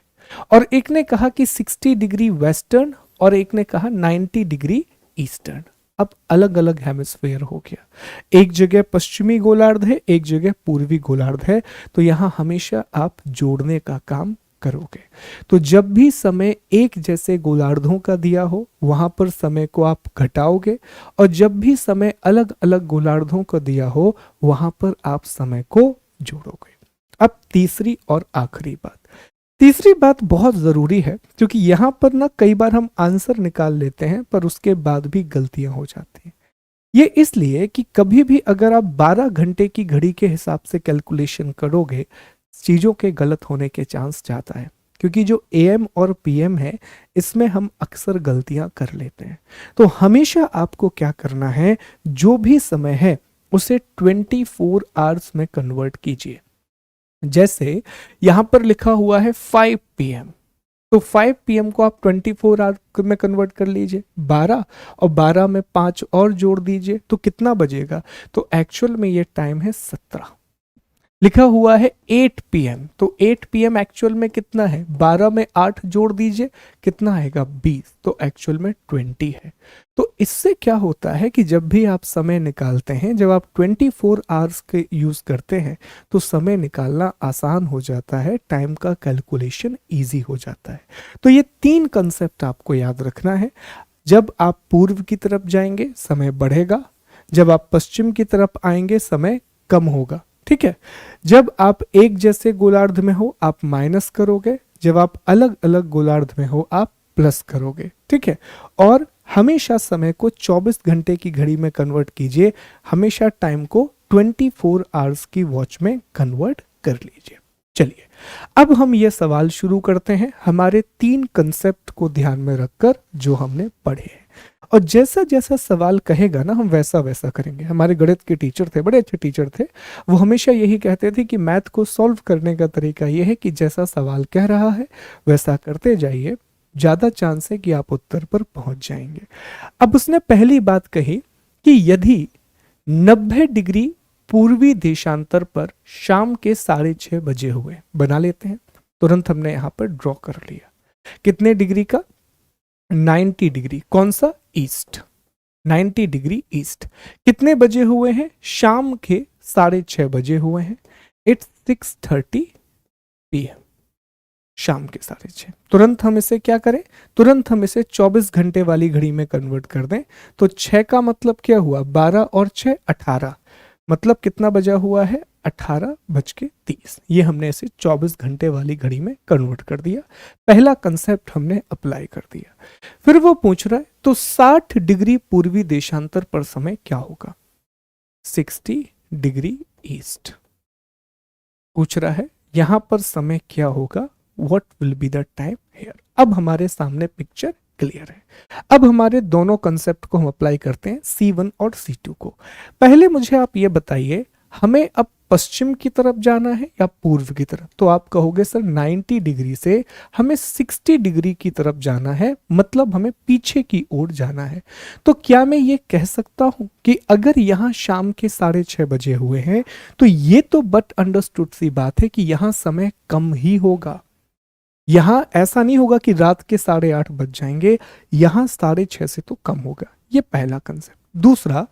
S1: और एक ने कहा कि 60 डिग्री वेस्टर्न और एक ने कहा 90 डिग्री ईस्टर्न। अब अलग अलग हेमिस्फीयर हो गया, एक जगह पश्चिमी गोलार्ध है, एक जगह पूर्वी गोलार्ध है, तो यहां हमेशा आप जोड़ने का काम करोगे। तो जब भी समय एक जैसे गोलार्धों का दिया हो वहां पर समय को आप घटाओगे, और जब भी समय अलग अलग गोलार्धों का दिया हो वहां पर आप समय को जोड़ोगे। अब तीसरी और आखिरी बात, तीसरी बात बहुत जरूरी है, क्योंकि यहां पर ना कई बार हम आंसर निकाल लेते हैं पर उसके बाद भी गलतियां हो जाती हैं। ये इसलिए कि कभी भी अगर आप 12 घंटे की घड़ी के हिसाब से कैलकुलेशन करोगे चीजों के गलत होने के चांस ज्यादा है, क्योंकि जो AM और PM है इसमें हम अक्सर गलतियां कर लेते हैं। तो हमेशा आपको क्या करना है, जो भी समय है उसे 24 आवर्स में कन्वर्ट कीजिए। जैसे यहां पर लिखा हुआ है 5 PM, तो 5 PM को आप 24 आवर में कन्वर्ट कर लीजिए, 12, और 12 में 5 और जोड़ दीजिए तो कितना बजेगा, तो एक्चुअल में ये टाइम है 17। लिखा हुआ है 8 PM, तो 8 PM एक्चुअल में कितना है, 12 में 8 जोड़ दीजिए कितना आएगा, 20, तो एक्चुअल में 20 है। तो इससे क्या होता है कि जब भी आप समय निकालते हैं, जब आप 24 आवर्स के यूज करते हैं तो समय निकालना आसान हो जाता है, टाइम का कैलकुलेशन इजी हो जाता है। तो ये 3 कंसेप्ट आपको याद रखना है। जब आप पूर्व की तरफ जाएंगे समय बढ़ेगा, जब आप पश्चिम की तरफ आएंगे समय कम होगा, ठीक है। जब आप एक जैसे गोलार्ध में हो आप माइनस करोगे, जब आप अलग अलग गोलार्ध में हो आप प्लस करोगे, ठीक है। और हमेशा समय को 24 घंटे की घड़ी में कन्वर्ट कीजिए, हमेशा टाइम को 24 आवर्स की वॉच में कन्वर्ट कर लीजिए। चलिए अब हम ये सवाल शुरू करते हैं हमारे 3 कंसेप्ट को ध्यान में रखकर जो हमने पढ़े हैं, और जैसा जैसा सवाल कहेगा ना हम वैसा वैसा करेंगे। हमारे गणित के टीचर थे, बड़े अच्छे टीचर थे, वो हमेशा यही कहते थे कि मैथ को सॉल्व करने का तरीका ये है कि जैसा सवाल कह रहा है वैसा करते जाइए, ज़्यादा चांस है कि आप उत्तर पर पहुंच जाएंगे। अब उसने पहली बात कही कि यदि 90 डिग्री पूर्वी देशांतर पर शाम के 6:30 बजे हुए, बना लेते हैं, तुरंत हमने यहां पर ड्रॉ कर लिया। कितने डिग्री का? 90 डिग्री। कौन सा? ईस्ट। 90 degree east. कितने बजे हुए हैं? शाम के 6:30 बजे हुए हैं। इट्स 6:30 PM, शाम के 6:30। तुरंत हम इसे क्या करें? तुरंत हम इसे 24 घंटे वाली घड़ी में कन्वर्ट कर दें। तो 6 का मतलब क्या हुआ? 12 और 6 18। मतलब कितना बजा हुआ है? 18:30। ये हमने इसे 24 घंटे वाली घड़ी में कन्वर्ट कर दिया। पहला कंसेप्ट हमने अप्लाई कर दिया। फिर वो पूछ रहा है तो 60 डिग्री पूर्वी देशांतर पर समय क्या होगा? 60 डिग्री ईस्ट पूछ रहा है, यहां पर समय क्या होगा? What will be the time here? अब हमारे सामने पिक्चर क्लियर है। अब हमारे दोनों कंसेप्ट को हम अप्लाई करते हैं, C1 और C2 को। पहले मुझे आप ये बताइए, हमें अब पश्चिम की तरफ जाना है या पूर्व की तरफ? तो आप कहोगे सर 90 डिग्री से हमें 60 डिग्री की तरफ जाना है, मतलब हमें पीछे की ओर जाना है। तो क्या मैं ये कह सकता हूं कि अगर यहां शाम के 6:30 बजे हुए हैं तो ये तो बट अंडरस्टूड सी बात है कि यहां समय कम ही होगा। यहां ऐसा नहीं होगा कि रात के 8:30 बज जाएंगे, यहां 6:30 से तो कम होगा। ये पहला कंसेप्ट। दूसरा,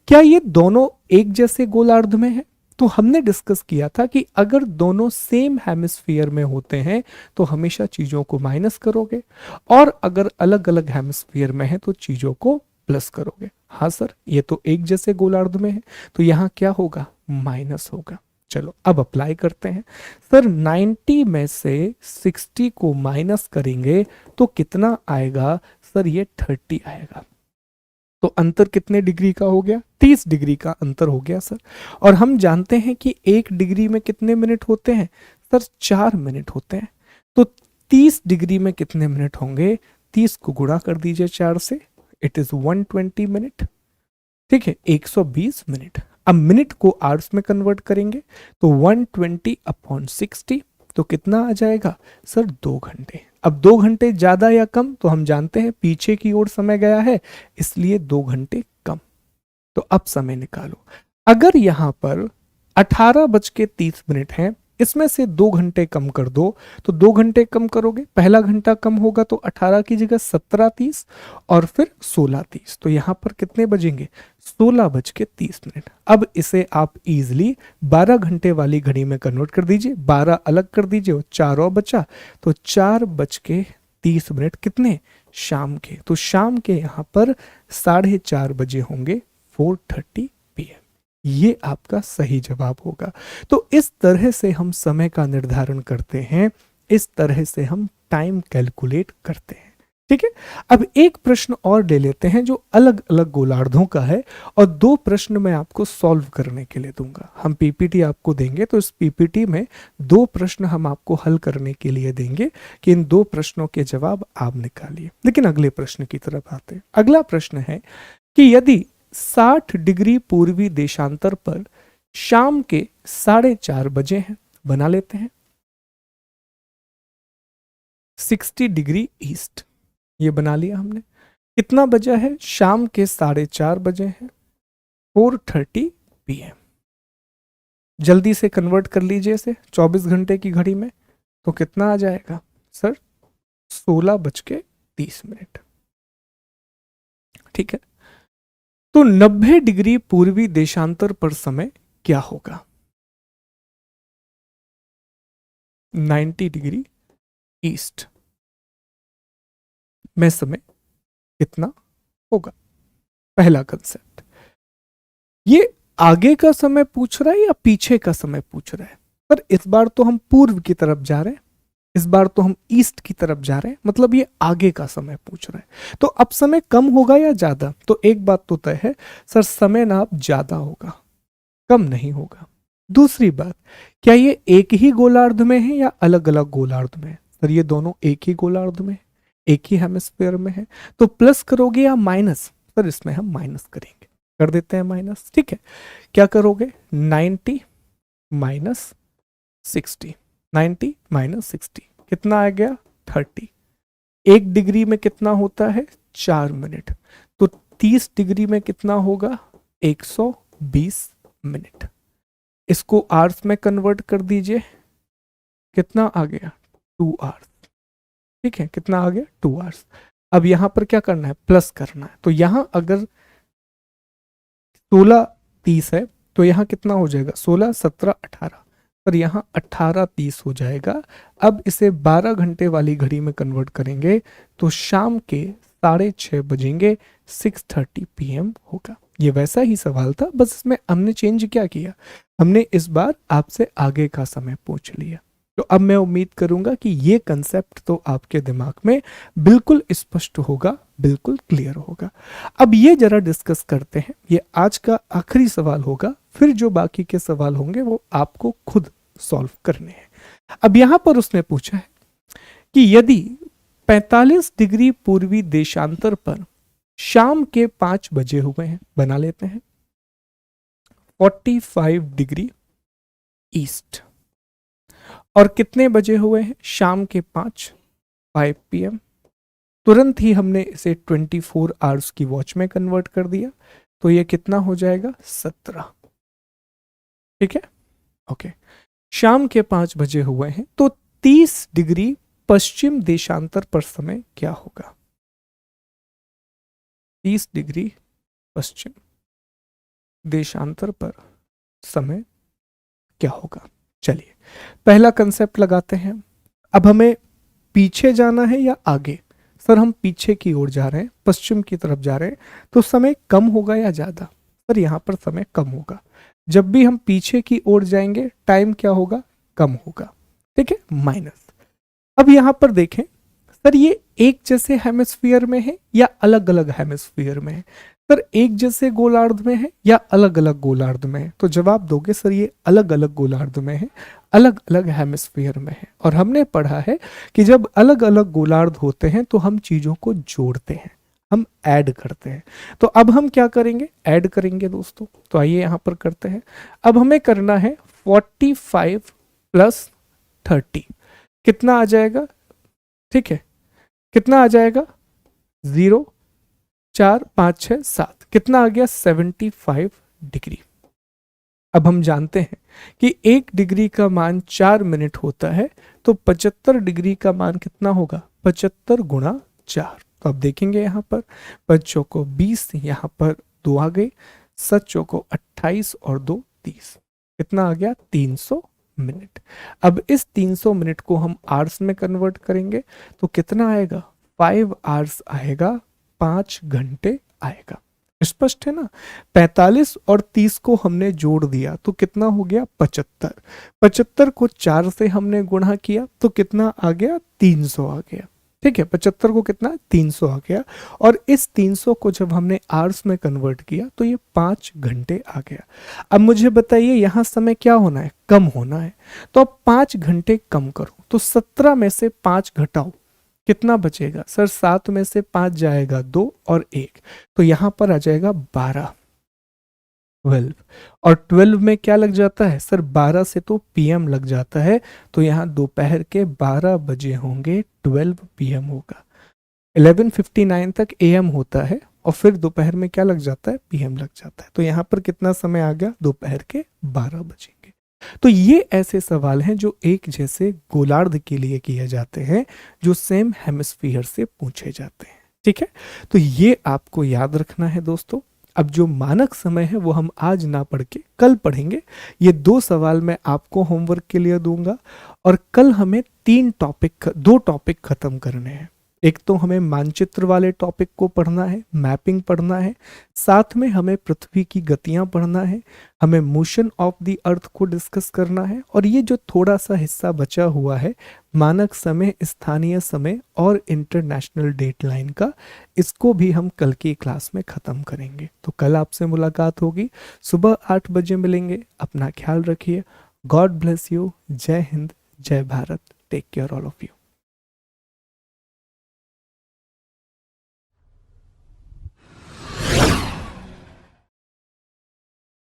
S1: क्या ये दोनों एक जैसे गोलार्ध में है? तो हमने डिस्कस किया था कि अगर दोनों सेम हेमिस्फीयर में होते हैं तो हमेशा चीजों को माइनस करोगे, और अगर अलग अलग हेमिस्फीयर में है तो चीजों को प्लस करोगे। हाँ सर, ये तो एक जैसे गोलार्ध में है, तो यहां क्या होगा? माइनस होगा। चलो अब अप्लाई करते हैं। सर 90 में से 60 को माइनस करेंगे तो कितना आएगा? सर ये 30 आएगा। तो अंतर कितने डिग्री का हो गया? 30 डिग्री का अंतर हो गया सर। और हम जानते हैं कि 1 डिग्री में कितने मिनट होते हैं? सर 4 मिनट होते हैं। तो 30 डिग्री में कितने मिनट होंगे? 30 को गुणा कर दीजिए 4 से, इट इज 120 मिनट। ठीक है, 120 मिनट। अब मिनट को आवर्स में कन्वर्ट करेंगे तो 120/60, तो कितना आ जाएगा? सर 2 घंटे। अब 2 घंटे ज्यादा या कम? तो हम जानते हैं पीछे की ओर समय गया है, इसलिए 2 घंटे कम। तो अब समय निकालो। अगर यहां पर 18:30 है, इसमें से 2 घंटे कम कर दो, तो 2 घंटे कम करोगे, पहला घंटा कम होगा तो 18 की जगह 17:30 और फिर 16:30। तो यहां पर कितने बजेंगे? 16:30। अब इसे आप इजीली 12 घंटे वाली घड़ी में कन्वर्ट कर दीजिए। 12 अलग कर दीजिए और 4 और बचा, तो 4:30 कितने? शाम के। तो शाम के यहां पर 4:30 बजे होंगे, 4:30 PM। ये आपका सही जवाब होगा। तो इस तरह से हम समय का निर्धारण करते हैं, इस तरह से हम टाइम कैलकुलेट करते हैं। ठीक है, अब एक प्रश्न और ले लेते हैं जो अलग अलग गोलार्धों का है, और 2 प्रश्न मैं आपको सॉल्व करने के लिए दूंगा। हम पीपीटी आपको देंगे, तो इस पीपीटी में 2 प्रश्न हम आपको हल करने के लिए देंगे कि इन 2 प्रश्नों के जवाब आप निकालिए। लेकिन अगले प्रश्न की तरफ आते हैं। अगला प्रश्न है कि यदि 60 डिग्री पूर्वी देशांतर पर शाम के 4:30 बजे हैं, बना लेते हैं, 60 डिग्री ईस्ट, ये बना लिया हमने। कितना बजा है? शाम के 4:30 बजे हैं, 4:30 PM। जल्दी से कन्वर्ट कर लीजिए इसे 24 घंटे की घड़ी में, तो कितना आ जाएगा? सर 16:30। ठीक है, तो 90 डिग्री पूर्वी देशांतर पर समय क्या होगा? 90 डिग्री ईस्ट में समय कितना होगा? पहला कंसेप्ट। ये आगे का समय पूछ रहा है या पीछे का समय पूछ रहा है? पर इस बार तो हम पूर्व की तरफ जा रहे हैं, इस बार तो हम ईस्ट की तरफ जा रहे हैं, मतलब ये आगे का समय पूछ रहा है। तो अब समय कम होगा या ज्यादा? तो एक बात तो तय है सर, समय ना अब ज्यादा होगा, कम नहीं होगा। दूसरी बात, क्या ये एक ही गोलार्ध में है या अलग अलग गोलार्ध में है? सर ये दोनों एक ही गोलार्ध में है, एक ही हेमिस्फीयर में है। तो प्लस करोगे या माइनस? सर इसमें हम माइनस करेंगे, कर देते हैं माइनस। ठीक है, क्या करोगे? 90 माइनस 60, 90 माइनस 60 कितना आ गया? 30। 1 डिग्री में कितना होता है 4 मिनट, तो 30 डिग्री में कितना होगा 120 मिनट। इसको आवर्स में कन्वर्ट कर दीजिए, कितना आ गया 2 आवर्स। ठीक है, कितना आ गया 2 आवर्स। अब यहां पर क्या करना है, प्लस करना है। तो यहां अगर 16 30 है तो यहाँ कितना हो जाएगा 16 17 18, पर यहाँ 18 30 हो जाएगा। अब इसे 12 घंटे वाली घड़ी में कन्वर्ट करेंगे तो शाम के 6:30 बजेंगे, 6:30 PM होगा। ये वैसा ही सवाल था, बस इसमें हमने चेंज क्या किया, हमने इस बार आपसे आगे का समय पूछ लिया। तो अब मैं उम्मीद करूंगा कि ये कंसेप्ट तो आपके दिमाग में बिल्कुल स्पष्ट होगा, बिल्कुल क्लियर होगा। अब ये जरा डिस्कस करते हैं, ये आज का आखिरी सवाल होगा, फिर जो बाकी के सवाल होंगे वो आपको खुद सॉल्व करने हैं। अब यहां पर उसने पूछा है कि यदि 45 डिग्री पूर्वी देशांतर पर शाम के 5 बजे हुए हैं, बना लेते हैं 45 डिग्री ईस्ट, और कितने बजे हुए हैं शाम के 5 PM। तुरंत ही हमने इसे 24 आवर्स की वॉच में कन्वर्ट कर दिया, तो ये कितना हो जाएगा 17। ठीक है, ओके। शाम के 5 बजे हुए हैं तो 30 डिग्री पश्चिम देशांतर पर समय क्या होगा, 30 डिग्री पश्चिम देशांतर पर समय क्या होगा। चलिए पहला कंसेप्ट लगाते हैं। अब हमें पीछे जाना है या आगे, सर हम पीछे की ओर जा रहे हैं, पश्चिम की तरफ जा रहे हैं, तो समय कम होगा या ज्यादा, सर यहाँ पर समय कम होगा। जब भी हम पीछे की ओर जाएंगे टाइम क्या होगा, कम होगा। ठीक है, माइनस। अब यहाँ पर देखें सर ये एक जैसे हेमिस्फीयर में है या अलग अलग हेमिस्फीयर में है, सर एक जैसे गोलार्ध में है या अलग अलग गोलार्ध में है, तो जवाब दोगे सर ये अलग अलग गोलार्ध में है, अलग अलग हेमिस्फीयर में है। और हमने पढ़ा है कि जब अलग अलग गोलार्ध होते हैं तो हम चीजों को जोड़ते हैं, हम ऐड करते हैं। तो अब हम क्या करेंगे, ऐड करेंगे दोस्तों। तो आइए यहां पर करते हैं। अब हमें करना है 45 + 30, कितना आ जाएगा, ठीक है, कितना आ जाएगा 0 4 5 6 7, कितना आ गया 75 डिग्री। अब हम जानते हैं कि 1 डिग्री का मान 4 मिनट होता है, तो 75 डिग्री का मान कितना होगा 75 × 4। तो अब देखेंगे यहाँ पर 5 को 20, यहाँ पर 2 आ गई, 7 को 28 और 2 30, कितना आ गया 300 मिनट। अब इस 300 मिनट को हम आवर्स में कन्वर्ट करेंगे तो कितना आएगा 5 आवर्स आएगा, 5 घंटे आएगा। स्पष्ट है ना। 45 और 30 को हमने जोड़ दिया तो कितना हो गया 75, 75 को 4 से हमने गुणा किया तो कितना आ गया 300 आ गया। ठीक है, 75 को कितना 300 आ गया, और इस 300 को जब हमने आवर्स में कन्वर्ट किया तो ये 5 घंटे आ गया। अब मुझे बताइए यहाँ समय क्या होना है, कम होना है, तो अब 5 घंटे कम करो, तो 17 में से 5 घटाओ, कितना बचेगा सर, 7 में से 5 जाएगा 2 और 1, तो यहां पर आ जाएगा 12 12, और 12 में क्या लग जाता है सर, 12 से तो PM लग जाता है, तो यहाँ दोपहर के 12 बजे होंगे, 12 PM होगा। 11:59 तक AM होता है और फिर दोपहर में क्या लग जाता है, PM लग जाता है, तो यहाँ पर कितना समय आ गया, दोपहर के 12 बजेंगे। तो ये ऐसे सवाल हैं जो एक जैसे गोलार्ध के लिए किए जाते हैं, जो सेम हेमिस्फीयर से पूछे जाते हैं। ठीक है, तो ये आपको याद रखना है दोस्तों। अब जो मानक समय है वो हम आज ना पढ़ के कल पढ़ेंगे। ये 2 सवाल मैं आपको होमवर्क के लिए दूंगा, और कल हमें 2 टॉपिक खत्म करने हैं। एक तो हमें मानचित्र वाले टॉपिक को पढ़ना है, मैपिंग पढ़ना है, साथ में हमें पृथ्वी की गतियां पढ़ना है, हमें मोशन ऑफ द अर्थ को डिस्कस करना है, और ये जो थोड़ा सा हिस्सा बचा हुआ है मानक समय, स्थानीय समय और इंटरनेशनल डेटलाइन का, इसको भी हम कल की क्लास में खत्म करेंगे। तो कल आपसे मुलाकात होगी, सुबह 8 बजे मिलेंगे। अपना ख्याल रखिए। God bless you. जय हिंद, जय Bharat. Take care all of you.